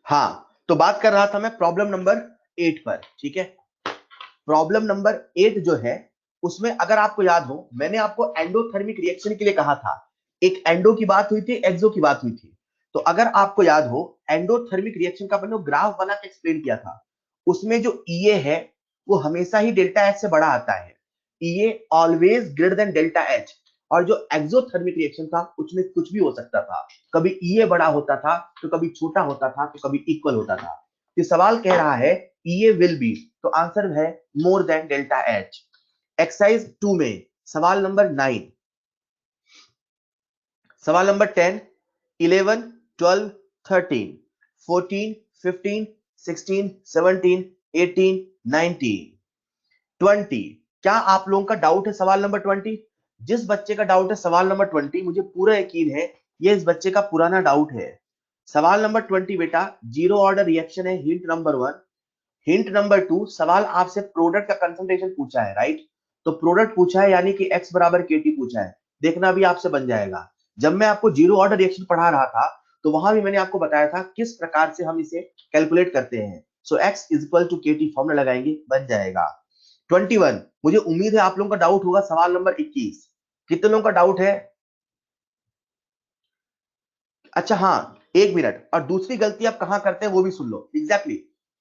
Speaker 1: हाँ तो बात कर रहा था मैं प्रॉब्लम नंबर 8 पर, ठीक है? प्रॉब्लम नंबर 8 जो है उसमें अगर आपको याद हो, मैंने आपको एंडोथर्मिक रिएक्शन के लिए कहा था। एक एंडो की बात हुई थी, एक्सो की बात हुई थी। तो अगर आपको याद हो, एंडोथर्मिक रिएक्शन का मैंने ग्राफ बना के एक्सप्लेन किया था। उसमें जो ईए है वो हमेशा ही डेल्टा एच से बड़ा आता है। E A always greater than delta H. और जो एक्सोथर्मिक रिएक्शन था उसमें कुछ भी हो सकता था, कभी ईए बड़ा होता था तो कभी छोटा होता था तो कभी इक्वल होता था। तो सवाल कह रहा है ईए विल बी, तो आंसर है more than delta H. Exercise 2 में सवाल नंबर 9, सवाल नंबर 10, 11, 12, 13, 14, 15, 16, 17, 18, 19, 20। क्या आप लोगों का डाउट है सवाल नंबर 20? जिस बच्चे का डाउट है सवाल नंबर 20, मुझे पूरा यकीन है ये इस बच्चे का पुराना डाउट है। सवाल नंबर 20 बेटा जीरो ऑर्डर रिएक्शन है, हिंट नंबर 1। हिंट नंबर 2, सवाल आपसे प्रोडक्ट का कंसंट्रेशन पूछा है, राइट? तो प्रोडक्ट पूछा है यानी कि x बराबर KT पूछा है। देखना भी आपसे बन जाएगा। जब मैं आपको जीरो ऑर्डर रिएक्शन पढ़ा रहा था तो वहां भी मैंने आपको बताया था किस प्रकार से हम इसे कैलकुलेट करते हैं। So x is equal to KT formula लगाएंगे, बन जाएगा। 21, मुझे उम्मीद है आप लोगों का डाउट होगा सवाल नंबर 21। कितने लोगों का डाउट है? अच्छा हाँ, एक मिनट। और दूसरी गलती आप कहां करते हैं वो भी सुन लो। एग्जैक्टली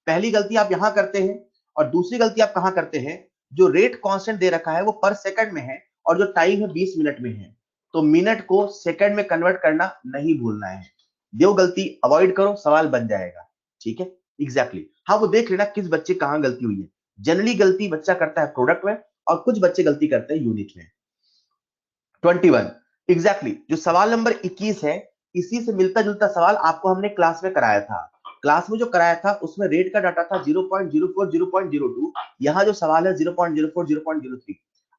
Speaker 1: पहली गलती आप यहां करते हैं और दूसरी गलती आप कहां करते हैं? जो रेट कांस्टेंट दे रखा है वो पर सेकंड में है और जो टाइम है 20 मिनट में है, तो मिनट को सेकंड में कन्वर्ट करना नहीं भूलना है। जो गलती अवॉइड करो, सवाल बन जाएगा। ठीक है, एग्जैक्टली हाँ, वो देख लेना किस बच्चे कहां गलती हुई है। जनरली गलती बच्चा करता है प्रोडक्ट में और कुछ बच्चे गलती करते हैं यूनिट में। 21, एग्जैक्टली जो सवाल नंबर 21 है, इसी से मिलता जुलता सवाल आपको हमने क्लास में कराया था। क्लास में जो कराया था उसमें रेट का डाटा था 0.04, 0.02। यहाँ जो सवाल है 0.04, 0.03।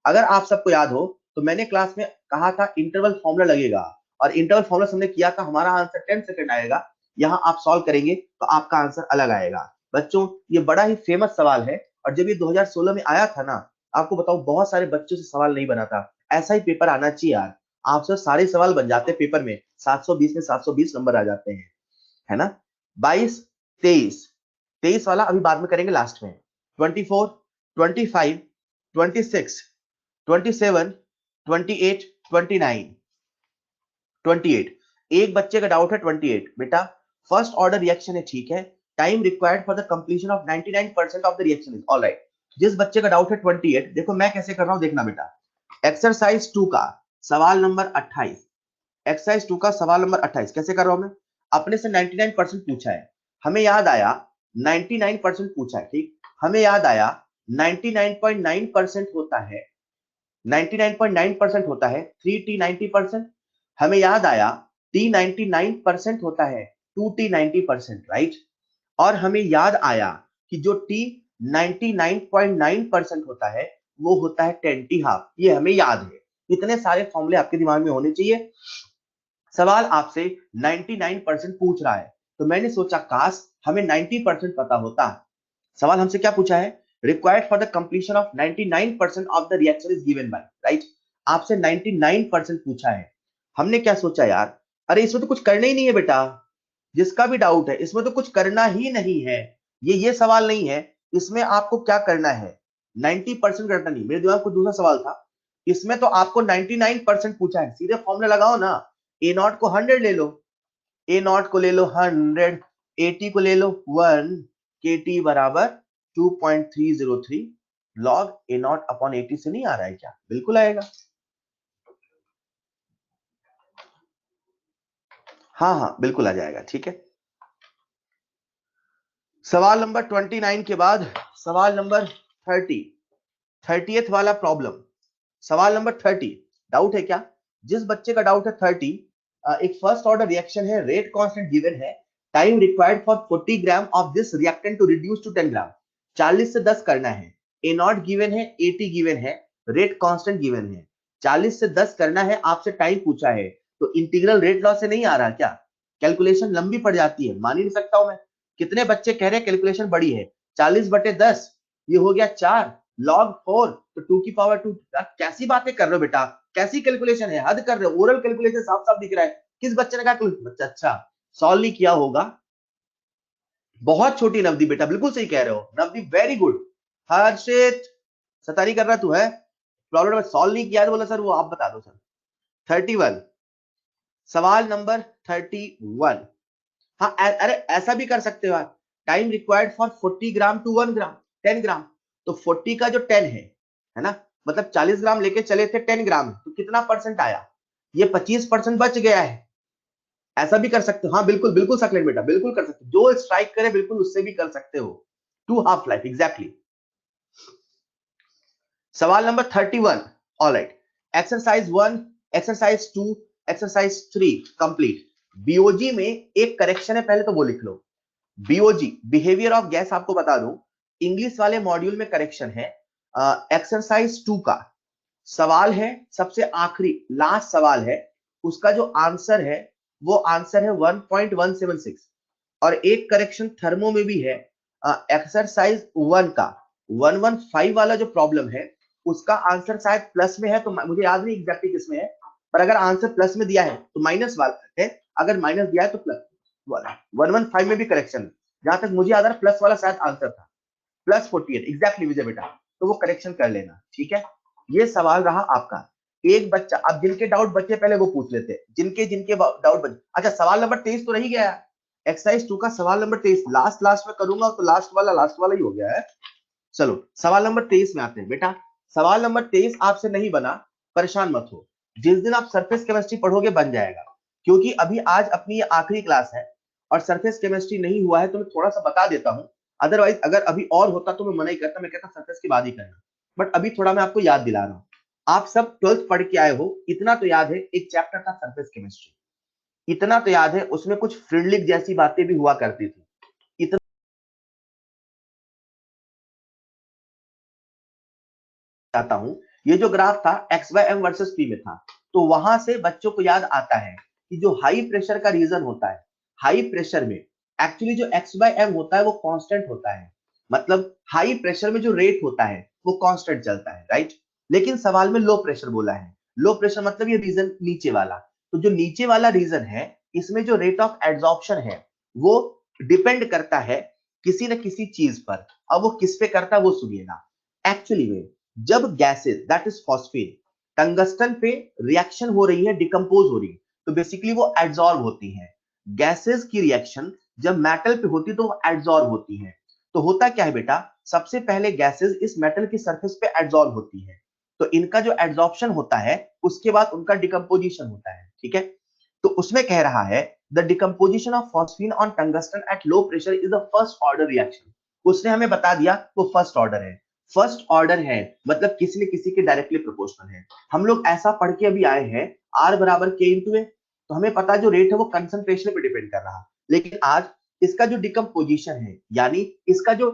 Speaker 1: अगर आप सबको याद हो तो मैंने क्लास में कहा था इंटरवल फॉर्मूला लगेगा और इंटरवल फॉर्मूला हमने किया था, हमारा आंसर 10 सेकंड आएगा। यहाँ आप सॉल्व करेंगे तो आपका आंसर अलग आएगा। बच्चों ये बड़ा ही फेमस सवाल है और जब ये 2016 में आया था ना, आपको बताऊं बहुत सारे बच्चों से सवाल नहीं बना था। ऐसा ही पेपर आना चाहिए यार, आपसे सारे सवाल बन जाते पेपर में, 720 में 720 नंबर आ जाते हैं, है ना? 22, 23, 23 वाला अभी बाद में करेंगे लास्ट में। 24, 25, 26, 27, 28, 29, 28। एक बच्चे का डाउट है 28 बेटा। फर्स्ट ऑर्डर रिएक्शन है, ठीक है। Time required for the completion of 99% of the reaction is alright. जिस बच्चे का डाउट है 28, देखो मैं कैसे कर रहा हूं, देखना बेटा। एक्सरसाइज 2 का सवाल नंबर 28, एक्सरसाइज 2 का सवाल नंबर 28 कैसे कर रहा हूं मैं? अपने से 99% पूछा है, हमें याद आया 99% पूछा है, ठीक। हमें याद आया 99.9% होता है, 99.9% होता है 3t 90%। हमें याद आया t 99% होता है 2t 90%, राइट। और हमें याद आया कि जो t 99.9% होता है वो होता है 10t हाफ। ये हमें याद है। इतने सारे फॉर्मूले आपके दिमाग में होने चाहिए। सवाल आपसे 99% पूछ रहा है तो मैंने सोचा काश हमें 90% पता होता। सवाल हमसे क्या पूछा है? Required for the completion of 99% of the reaction is given by, right. आपसे 99% पूछा है। हमने क्या सोचा यार, अरे इसमें तो कुछ करना ही नहीं है बेटा। जिसका भी डाउट है इसमें तो कुछ करना ही नहीं है। ये सवाल नहीं है। इसमें आपको क्या करना है, 90% करना नहीं। मेरे दिमाग में कुछ दूसरा सवाल था। इसमें तो आपको 99% पूछा है, सीधे फॉर्मूला लगाओ ना। ए नॉट को 100 ले लो, ए नॉट को ले लो 100, एटी को ले लो 1, के टी बराबर 2.303 लॉग ए नॉट अपॉन 80 से नहीं आ रहा है क्या? बिल्कुल आएगा। हाँ हाँ बिल्कुल आ जाएगा, ठीक है। सवाल नंबर 29 के बाद सवाल नंबर 30, 30th वाला प्रॉब्लम। सवाल नंबर 30, डाउट है क्या? जिस बच्चे का डाउट है 30, एक फर्स्ट ऑर्डर रिएक्शन है, रेट कांस्टेंट गिवन है, time required for 40 gram of this reactant to reduce to 10 gram. 40 से 10 करना है। ए नॉट गिवन है, 80 गिवन है, रेट कांस्टेंट गिवन है। 40 से 10 करना है, आपसे टाइम पूछा है। तो इंटीग्रल रेट लॉ से नहीं आ रहा क्या? कैलकुलेशन लंबी पड़ जाती है, मान ही नहीं सकता हूं मैं। कितने बच्चे कह रहे हैं कैलकुलेशन बड़ी है? 40/10, ये हो गया 4 log 4, तो 2 की पावर 2। कैसी बातें कर रहे हो बेटा, कैसी कैलकुलेशन है, हद कर रहे हो। ओरल कैलकुलेशन साफ साफ दिख रहा है। किस बच्चे ने कहा बच्चा अच्छा सॉल्व नहीं किया होगा? बहुत छोटी नवदी बेटा, बिल्कुल सही कह रहे हो नवदी, वेरी गुड। हर्षित, सतारी कर रहा तू है? प्रॉब्लम सॉल्व नहीं किया तो बोला सर वो आप बता दो सर। 31, सवाल नंबर 31। हाँ अरे ऐसा भी कर सकते हो आप। Time required for 40 gram to 1 gram, 10 gram. तो 40 का जो 10 है ना, मतलब 40 ग्राम लेके चले थे, 10 ग्राम है, तो कितना परसेंट आया? ये 25% बच गया है। ऐसा भी कर सकते हो, हाँ बिल्कुल बिल्कुल सकलेट बेटा, बिल्कुल कर सकते हो। जो स्ट्राइक करे बिल्कुल उससे भी कर सकते हो। Two half life exactly. सवाल number 31, alright. Exercise 1, exercise 2, exercise 3 complete. B O G में एक करेक्शन है, पहले तो वो लिख लो। बीओजी बिहेवियर ऑफ गैस आपको बता दूं, इंग्लिश वाले मॉड्यूल में करेक्शन है। एक्सरसाइज 2 का सवाल है, सबसे आखिरी लास्ट सवाल है, उसका जो आंसर है वो आंसर है 1.176। और एक करेक्शन थर्मो में भी है, एक्सरसाइज 1 का 115 वाला जो प्रॉब्लम है उसका आंसर शायद प्लस में है, तो मुझे याद नहीं एग्जैक्टली किसमें है, पर अगर आंसर प्लस में दिया है तो माइनस वाला है, अगर माइनस दिया है तो प्लस वाला। 115 में भी करेक्शन है, जहां तक मुझे याद आ रहा प्लस वाला शायद आंसर था, +48 एग्जैक्टली विजय बेटा, तो वो करेक्शन कर लेना, ठीक है। ये सवाल रहा आपका। एक बच्चा, अब जिनके डाउट बचे पहले वो पूछ लेते, जिनके जिनके डाउट बचे। अच्छा, सवाल नंबर 23 तो रह गया, एक्सरसाइज 2 का सवाल नंबर 23 लास्ट में करूंगा, तो लास्ट वाला ही हो गया है। चलो सवाल नंबर 23 में आते हैं बेटा। सवाल नंबर 23 आपसे नहीं बना, परेशान मत हो, जिस दिन आप सरफेस केमिस्ट्री पढ़ोगे बन जाएगा, क्योंकि अभी आज अपनी ये आखिरी क्लास है और सरफेस केमिस्ट्री नहीं हुआ है, तो मैं थोड़ा सा बता देता हूं। अदरवाइज अगर अभी और होता तो मैं मना ही करता, मैं कहता सरफेस के बाद ही करना, बट अभी थोड़ा मैं आपको याद दिला रहा हूं। आप सब 12th पढ़ के आए हो, इतना तो याद है, एक चैप्टर था सरफेस केमिस्ट्री, इतना तो याद है, उसमें कुछ फ्रिंडलिक जैसी बातें भी हुआ करती थी, इतना चाहता हूं। ये जो ग्राफ था XY M वर्सेस P में था, तो वहां से बच्चों को याद आता है कि जो हाई प्रेशर का रीजन होता है, हाई प्रेशर में एक्चुअली जो XY M होता है वो कांस्टेंट होता है, मतलब हाई प्रेशर में जो रेट होता है वो कांस्टेंट चलता है, राइट। लेकिन सवाल में लो प्रेशर बोला है, लो प्रेशर मतलब ये रीजन नीचे वाला, तो जो नीचे वाला रीजन है इसमें जो रेट ऑफ एड्सॉर्प्शन है वो डिपेंड करता है किसी न किसी चीज पर। अब वो किस पे करता है वो सुनिएगा। एक्चुअली में जब gases that is phosphate tungsten पे रिएक्शन हो रही है, डिकम्पोज हो रही है, तो बेसिकली वो एड्सॉर्ब होती है। गैसेस की रिएक्शन जब मेटल पे होती है तो वो एड्सॉर्ब होती है। तो होता क्या है बेटा, सबसे पहले गैसेस इस मेटल की सरफेस पे एड्सॉर्ब होती है, तो इनका जो एड्सॉर्प्शन होता है उसके बाद उनका डिकम्पोजिशन होता है, ठीक है। तो उसमें कह रहा है the decomposition of phosphine on tungsten at low pressure is the first order reaction. उसने हमें बता दिया वो फर्स्ट ऑर्डर है, फर्स्ट ऑर्डर है मतलब किसी न किसी के डायरेक्टली प्रोपोर्शनल है। हम लोग ऐसा पढ़ के अभी आए हैं R बराबर K इंटू ए, तो हमें पता जो रेट है वो कंसंट्रेशन पे डिपेंड कर रहा, लेकिन आज इसका जो डिकम्पोजिशन है यानी इसका जो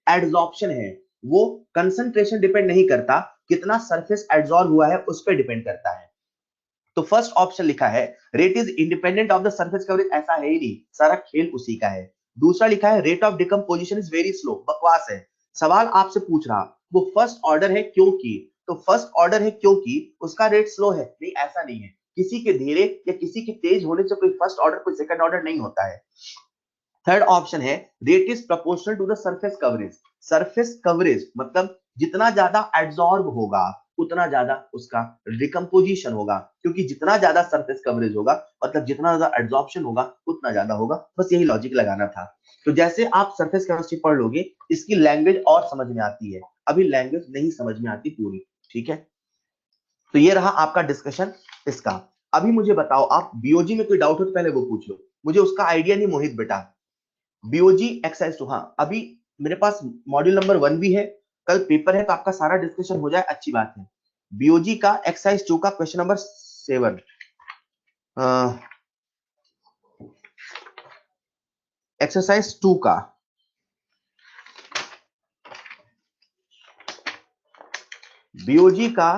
Speaker 1: एड्सॉर्प्शन है वो कंसंट्रेशन डिपेंड नहीं करता, कितना सरफेस एड्सॉर्ब हुआ है उस पर डिपेंड करता है। तो फर्स्ट ऑप्शन लिखा है rate is independent of the surface coverage, ऐसा है ही नहीं, सारा खेल उसी का है। दूसरा लिखा है rate of decomposition is very slow, बकवास है। सवाल आपसे पूछ रहा वो फर्स्ट ऑर्डर है क्योंकि, तो फर्स्ट ऑर्डर है क्योंकि उसका रेट स्लो है, नहीं ऐसा नहीं है, किसी के धीरे या किसी के तेज होने से कोई फर्स्ट ऑर्डर कोई सेकंड ऑर्डर नहीं होता है। थर्ड ऑप्शन है rate is proportional to the surface coverage, surface coverage मतलब जितना ज्यादा एड्सॉर्ब होगा उतना ज्यादा उसका डिकम्पोजिशन होगा, क्योंकि जितना ज्यादा सरफेस कवरेज होगा मतलब जितना ज्यादा एड्सॉर्प्शन होगा उतना ज्यादा होगा, बस यही लॉजिक लगाना था। तो जैसे आप सरफेस केमिस्ट्री पढ़ लोगे इसकी लैंग्वेज और समझ में आती है, अभी लैंग्वेज नहीं समझ में आती पूरी, ठीक है। तो ये रहा आपका डिस्कशन इसका। अभी मुझे बताओ आप बीओजी में कोई डाउट हो तो पहले वो पूछ लो, मुझे उसका आइडिया नहीं मोहित बेटा। बीओजी एक्सरसाइज 2, हाँ अभी मेरे पास मॉड्यूल नंबर 1 भी है, कल पेपर है तो आपका सारा डिस्कशन हो जाए, अच्छी बात है। बीओजी का एक्सरसाइज 2 का क्वेश्चन नंबर 7, एक्सरसाइज 2 का बीओजी का,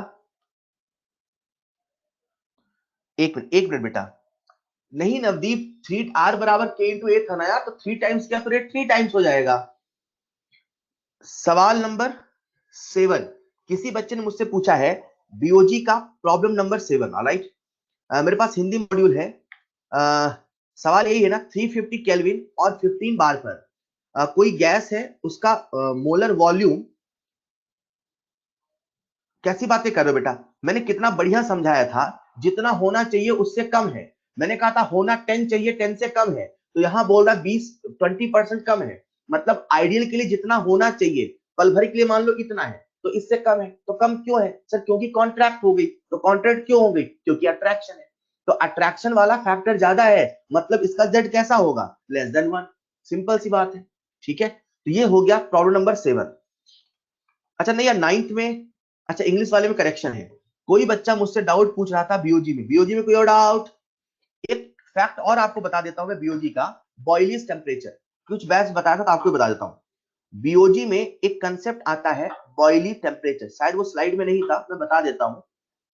Speaker 1: एक मिनट बेटा, नहीं नवदीप, 3 R बराबर K इंटू ए था ना यार, तो 3 टाइम्स क्या तो रेट 3 टाइम्स हो जाएगा। सवाल नंबर 7, किसी बच्चे ने मुझसे पूछा है बीओजी का प्रॉब्लम नंबर 7, ऑलराइट। मेरे पास हिंदी मॉड्यूल है। सवाल यही है ना, 350 केल्विन और 15 बार पर कोई गैस है, उसका मोलर वॉल्यूम, कैसी बातें कर रहे हो बेटा, मैंने कितना बढ़िया समझाया था, जितना होना चाहिए उससे कम है। मैंने कहा था होना 10 चाहिए, 10 से कम है, तो यहां बोल रहा 20% कम है, मतलब आइडियल के लिए जितना होना चाहिए पल भर के लिए मान लो इतना है, तो इससे कम है, तो कम क्यों है सर, क्योंकि कॉन्ट्रैक्ट हो गई, तो कॉन्ट्रैक्ट क्यों हो गई, क्योंकि अट्रैक्शन है, तो अट्रैक्शन वाला फैक्टर ज्यादा है, मतलब इसका जेड कैसा होगा, <1, सिंपल सी बात है, ठीक है। तो ये हो गया प्रॉब्लम नंबर 7। अच्छा नहीं यार 9th में, अच्छा इंग्लिश वाले में करेक्शन है, कोई बच्चा मुझसे डाउट पूछ रहा था बीओजी में, बीओजी में कोई और डाउट। एक फैक्ट और आपको बता देता हूं मैं बीओजी का, बॉयलिश टेम्परेचर, कुछ बैच बताया था तो आपको बता देता हूं। बीओजी में एक कंसेप्ट आता है बॉयली टेम्परेचर, शायद वो स्लाइड में नहीं था, मैं बता देता हूं।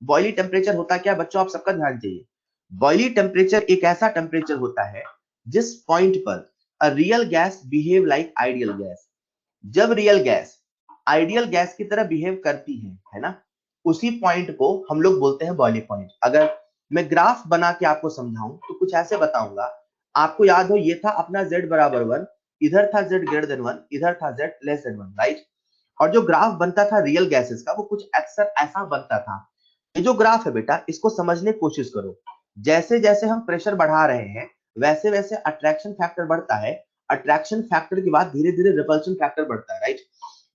Speaker 1: बॉयली टेम्परेचर होता क्या बच्चों, आप सबका ध्यान चाहिए। बॉइली टेम्परेचर एक ऐसा टेम्परेचर होता है जिस पॉइंट पर a real gas behave like ideal gas. जब रियल गैस आइडियल गैस की तरह बिहेव करती है ना, उसी पॉइंट को हम लोग बोलते हैं बॉइलिंग पॉइंट। अगर मैं ग्राफ बना के आपको समझाऊं तो कुछ ऐसे बताऊंगा। आपको याद हो, ये था अपना z बराबर 1, इधर था z ग्रेटर देन 1, इधर था z लेस देन 1, राइट। और जो ग्राफ बनता था रियल गैसेस का, वो कुछ अक्सर ऐसा बनता था। ये जो ग्राफ है बेटा, इसको समझने की कोशिश करो। जैसे जैसे हम प्रेशर बढ़ा रहे हैं, वैसे वैसे अट्रैक्शन फैक्टर बढ़ता है। अट्रैक्शन फैक्टर के बाद धीरे धीरे रिपल्शन फैक्टर बढ़ता है, राइट।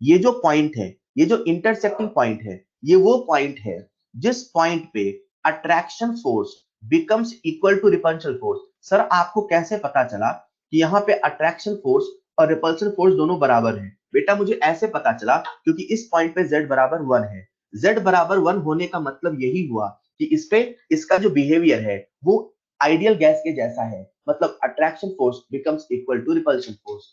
Speaker 1: ये जो पॉइंट है, ये जो इंटरसेक्टिंग पॉइंट है, ये वो पॉइंट है जिस पॉइंट पे attraction force becomes equal to repulsion force. Sir आपको कैसे पता चला कि यहाँ पे अट्रैक्शन फोर्स और रिपल्शन फोर्स दोनों बराबर हैं? बेटा मुझे ऐसे पता चला क्योंकि इस पॉइंट पे z बराबर 1 है। z बराबर 1 होने का मतलब यही हुआ कि इस पे इसका जो बिहेवियर है वो आइडियल गैस के जैसा है, मतलब attraction force becomes equal to repulsion force.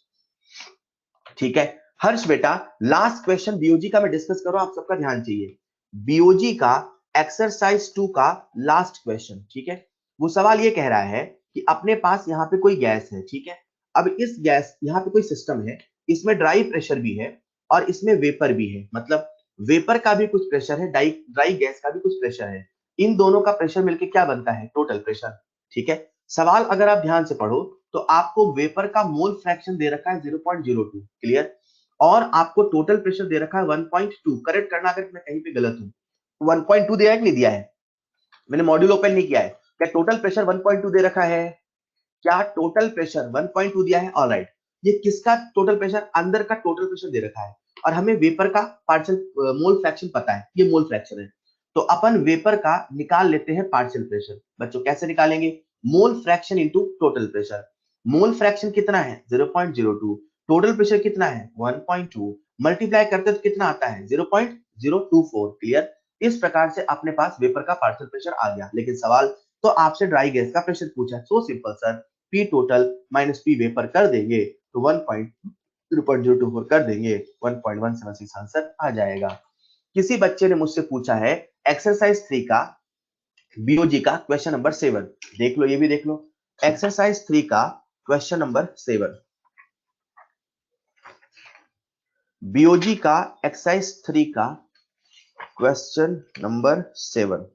Speaker 1: ठीक है हर्ष बेटा, लास्ट क्वेश्चन बीओजी का मैं डिस्कस कर रहा हूं, आप सबका ध्यान चाहिए। बीओजी का एक्सरसाइज 2 का लास्ट क्वेश्चन, ठीक है। वो सवाल ये कह रहा है कि अपने पास यहाँ पे कोई गैस है, ठीक है। अब इस गैस, यहाँ पे कोई सिस्टम है, इसमें ड्राई प्रेशर भी है और इसमें वेपर भी है, मतलब वेपर का भी कुछ प्रेशर है, ड्राई गैस का भी कुछ प्रेशर है। इन दोनों का प्रेशर मिलकर क्या बनता है? टोटल प्रेशर, ठीक है। सवाल अगर आप ध्यान से पढ़ो तो आपको वेपर का मोल फ्रैक्शन दे रखा है 0.02, क्लियर। और आपको टोटल प्रेशर दे रखा है 1.2। करेक्ट करना अगर मैं कहीं पे गलत हूं। 1.2 दिया है कि नहीं दिया है? मैंने मॉड्यूल ओपन नहीं किया है। क्या टोटल प्रेशर 1.2 दे रखा है? क्या टोटल प्रेशर 1.2 दिया है? ऑलराइट। ये किसका टोटल प्रेशर? अंदर का टोटल प्रेशर दे रखा है और हमें वेपर का पार्शियल मोल फ्रैक्शन पता है, ये मोल फ्रैक्शन है। तो अपन वेपर का निकाल लेते हैं पार्शियल प्रेशर। बच्चों कैसे निकालेंगे? Mole fraction into total pressure. Mole fraction कितना है? 0.02। टोटल प्रेशर कितना है? 1.2। मल्टीप्लाई करते तो कितना आता है? 0.024, क्लियर। इस प्रकार से अपने पास वेपर का पार्शियल प्रेशर आ गया। लेकिन सवाल तो आपसे ड्राई गैस का प्रेशर पूछा, so simple sir, P total minus P vapour कर देंगे तो 1.024 कर देंगे, 1.176 आंसर आ जाएगा। किसी बच्चे ने मुझसे पूछा है एक्सरसाइज 3 का बीओजी का क्वेश्चन नंबर 7, देख लो, ये भी देख लो। एक्सरसाइज 3 का क्वेश्चन नंबर 7, बीओजी का एक्सरसाइज 3 का क्वेश्चन नंबर 7।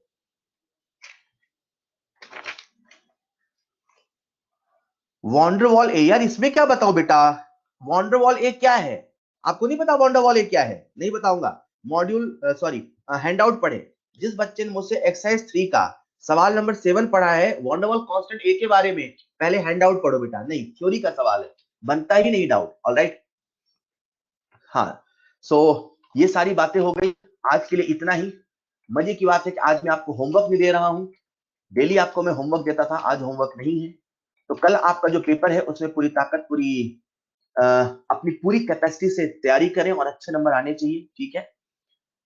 Speaker 1: वॉन्डरवॉल ए, यार इसमें क्या बताओ बेटा? वॉन्डरवॉल ए क्या है? आपको नहीं पता वॉन्डरवॉल ए क्या है? नहीं बताऊंगा। मॉड्यूल सॉरी हैंडआउट पढ़े। जिस बच्चे ने मुझसे एक्सरसाइज 3 का सवाल नंबर 7 पढ़ा है वॉन्डरवॉल कांस्टेंट ए के बारे में, पहले हैंडआउट पढ़ो बेटा। नहीं, थ्योरी का सवाल है, बनता ही नहीं डाउट। ऑलराइट, हाँ। सो ये सारी बातें हो गई, आज के लिए इतना ही। मजे की बात है कि आज मैं आपको होमवर्क भी दे रहा हूं। डेली आपको मैं होमवर्क देता था, आज होमवर्क नहीं है। तो कल आपका जो पेपर है उसमें पूरी ताकत, पूरी अपनी पूरी कैपेसिटी से तैयारी करें और अच्छे नंबर आने चाहिए, ठीक है।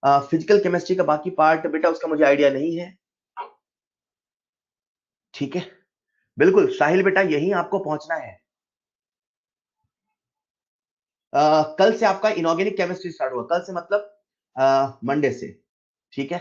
Speaker 1: फिजिकल केमिस्ट्री का बाकी पार्ट बेटा उसका मुझे आइडिया नहीं है, ठीक है। बिल्कुल साहिल बेटा, यही आपको पहुंचना है। कल से आपका इनऑर्गेनिक केमिस्ट्री स्टार्ट होगा, कल से मतलब मंडे से, ठीक है।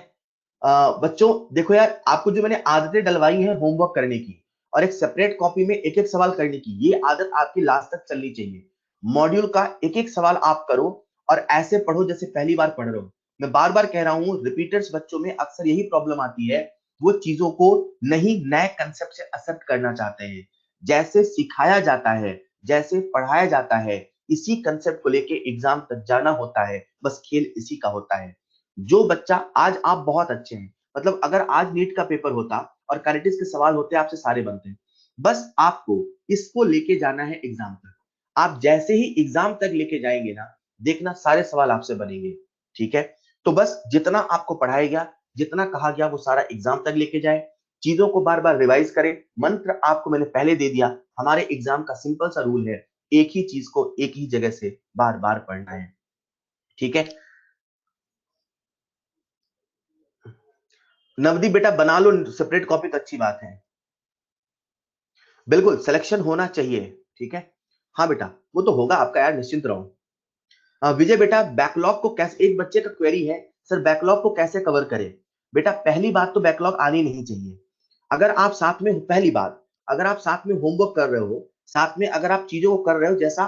Speaker 1: बच्चों देखो यार, आपको जो मैंने आदतें डलवाई हैं होमवर्क करने की और एक सेपरेट कॉपी में एक एक सवाल करने की, ये आदत आपकी लास्ट तक चलनी चाहिए। मॉड्यूल का एक एक सवाल आप करो और ऐसे पढ़ो जैसे पहली बार पढ़ रहे हो। मैं बार बार कह रहा हूं, रिपीटर्स बच्चों में अक्सर यही प्रॉब्लम आती है, वो चीजों को नहीं नए कंसेप्ट से एक्सेप्ट करना चाहते हैं। जैसे सिखाया जाता है, जैसे पढ़ाया जाता है, इसी कंसेप्ट को लेके एग्जाम तक जाना होता है, बस खेल इसी का होता है। जो बच्चा, आज आप बहुत अच्छे हैं, मतलब अगर आज नीट का पेपर होता और काइनेटिक्स के सवाल होते आपसे सारे बनते हैं। बस आपको इसको लेके जाना है एग्जाम तक। आप जैसे ही एग्जाम तक लेके जाएंगे ना, देखना सारे सवाल आपसे बनेंगे, ठीक है। तो बस जितना आपको पढ़ाया गया, जितना कहा गया, वो सारा एग्जाम तक लेके जाए। चीजों को बार बार रिवाइज करें। मंत्र आपको मैंने पहले दे दिया, हमारे एग्जाम का सिंपल सा रूल है, एक ही चीज को एक ही जगह से बार बार पढ़ना है, ठीक है। नवदीप बेटा बना लो सेपरेट कॉपी तो अच्छी बात है। बिल्कुल सिलेक्शन होना चाहिए, ठीक है। हाँ बेटा वो तो होगा आपका यार, निश्चिंत रहो। विजय बेटा, बैकलॉग को कैसे, एक बच्चे का क्वेरी है, सर बैकलॉग को कैसे कवर करें? बेटा पहली बात तो बैकलॉग आनी नहीं चाहिए। अगर आप साथ में, पहली बात, अगर आप साथ में होमवर्क कर रहे हो, साथ में अगर आप चीजों को कर रहे हो जैसा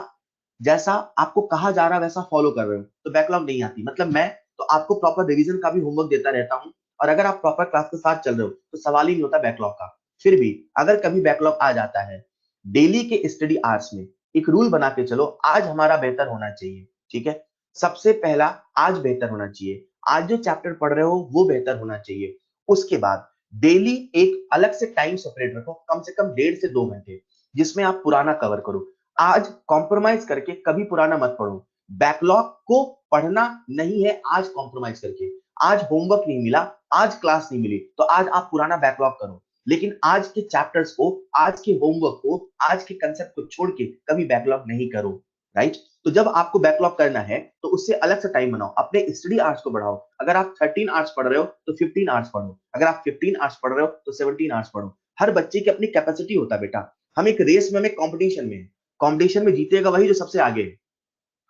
Speaker 1: जैसा आपको कहा जा रहा है वैसा फॉलो कर रहे हो, तो बैकलॉग नहीं आती। मतलब मैं तो आपको प्रॉपर रिवीजन का भी होमवर्क देता रहता हूँ, और अगर आप प्रॉपर क्लास के साथ चल रहे हो तो सवाल ही नहीं होता बैकलॉग का। फिर भी अगर कभी बैकलॉग आ जाता है, डेली के स्टडी आवर्स में एक रूल बना के चलो, आज हमारा बेहतर होना चाहिए। ठीक है, सबसे पहला आज बेहतर होना चाहिए, आज जो चैप्टर पढ़ रहे हो वो बेहतर होना चाहिए। उसके बाद डेली एक अलग से टाइम सेपरेट रखो, कम से कम 1.5 से 2 घंटे, जिसमें आप पुराना कवर करो। आज कॉम्प्रोमाइज करके कभी पुराना मत पढ़ो। बैकलॉग को पढ़ना नहीं है आज कॉम्प्रोमाइज करके। आज होमवर्क नहीं मिला, आज क्लास नहीं मिली, तो आज आप पुराना बैकलॉग करो, लेकिन आज के चैप्टर्स को, आज के होमवर्क को, आज के कंसेप्ट को छोड़ के कभी बैकलॉग नहीं करो। राइट? तो जब आपको बैकलॉग करना है तो उससे अलग से टाइम बनाओ, अपने स्टडी आवर्स को बढ़ाओ। अगर आप 13 आवर्स पढ़ रहे हो तो 15 आवर्स पढ़ो, अगर आप 15 आवर्स पढ़ रहे हो तो 17 आवर्स पढ़ो। हर बच्चे की अपनी कैपेसिटी होता है बेटा। हम एक रेस में, हमें कॉम्पिटिशन में, कंपटीशन में जीतेगा वही जो सबसे आगे है।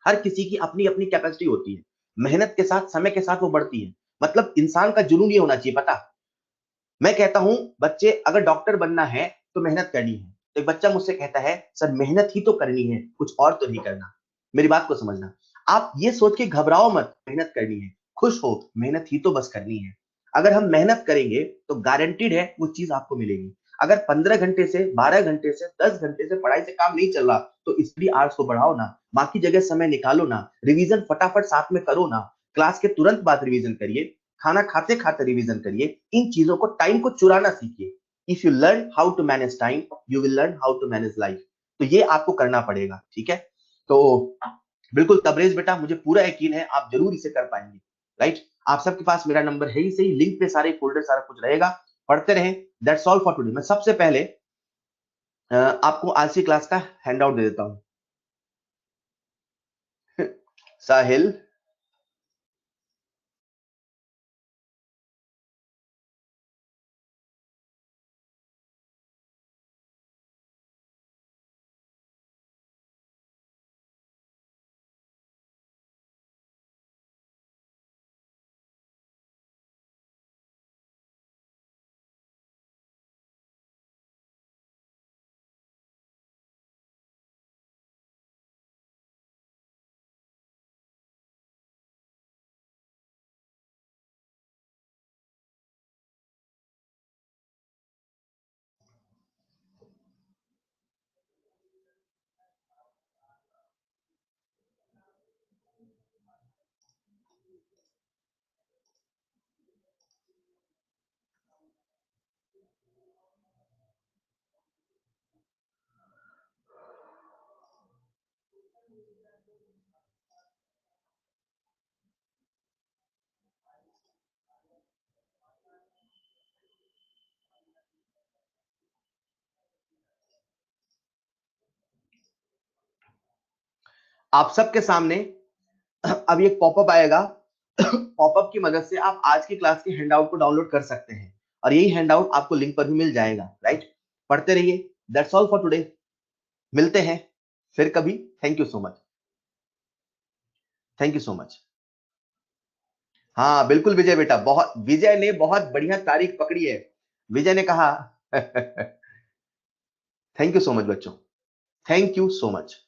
Speaker 1: हर किसी की अपनी अपनी कैपेसिटी होती है, मेहनत के साथ, समय के साथ वो बढ़ती है। मतलब इंसान का जुनून ये होना चाहिए, पता। मैं कहता हूं बच्चे अगर डॉक्टर बनना है तो मेहनत करनी है, तो एक बच्चा मुझसे कहता है सर मेहनत ही तो करनी है, कुछ और तो नहीं करना। मेरी बात को समझना, आप ये सोच के घबराओ मत, मेहनत करनी है, खुश हो, मेहनत ही तो बस करनी है। अगर हम मेहनत करेंगे तो गारंटीड है वो चीज आपको मिलेगी। अगर 15 घंटे से, 12 घंटे से, 10 घंटे से पढ़ाई से काम नहीं चल रहा, तो स्टडी आवर्स को बढ़ाओ ना, बाकी जगह समय निकालो ना, रिवीजन फटाफट साथ में करो ना, क्लास के तुरंत बाद रिवीजन करिए, खाना खाते खाते रिवीजन करिए। इन चीजों को, टाइम को चुराना सीखिए। If you learn how to manage time, you will learn how to manage life. तो ये आपको करना पड़ेगा। ठीक है, तो बिल्कुल तबरेज बेटा, मुझे पूरा यकीन है आप जरूर इसे कर पाएंगे। राइट? आप सबके पास मेरा नंबर है ही सही, लिंक पे सारे फोल्डर सारा कुछ रहेगा, पढ़ते रहें। That's all for today. मैं सबसे पहले आपको आज की क्लास का हैंडआउट दे देता हूं। साहिल, आप सबके सामने अब एक पॉपअप आएगा। पॉपअप की मदद से आप आज की क्लास के हैंडआउट को डाउनलोड कर सकते हैं, और यही हैंडआउट आपको लिंक पर भी मिल जाएगा। राइट? पढ़ते रहिए। That's all for today. मिलते हैं फिर कभी। Thank you so much. Thank you so much. हाँ बिल्कुल विजय बेटा, बहुत, विजय ने बहुत बढ़िया तारीख पकड़ी है। विजय ने कहा थैंक यू सो मच बच्चों, थैंक यू सो मच।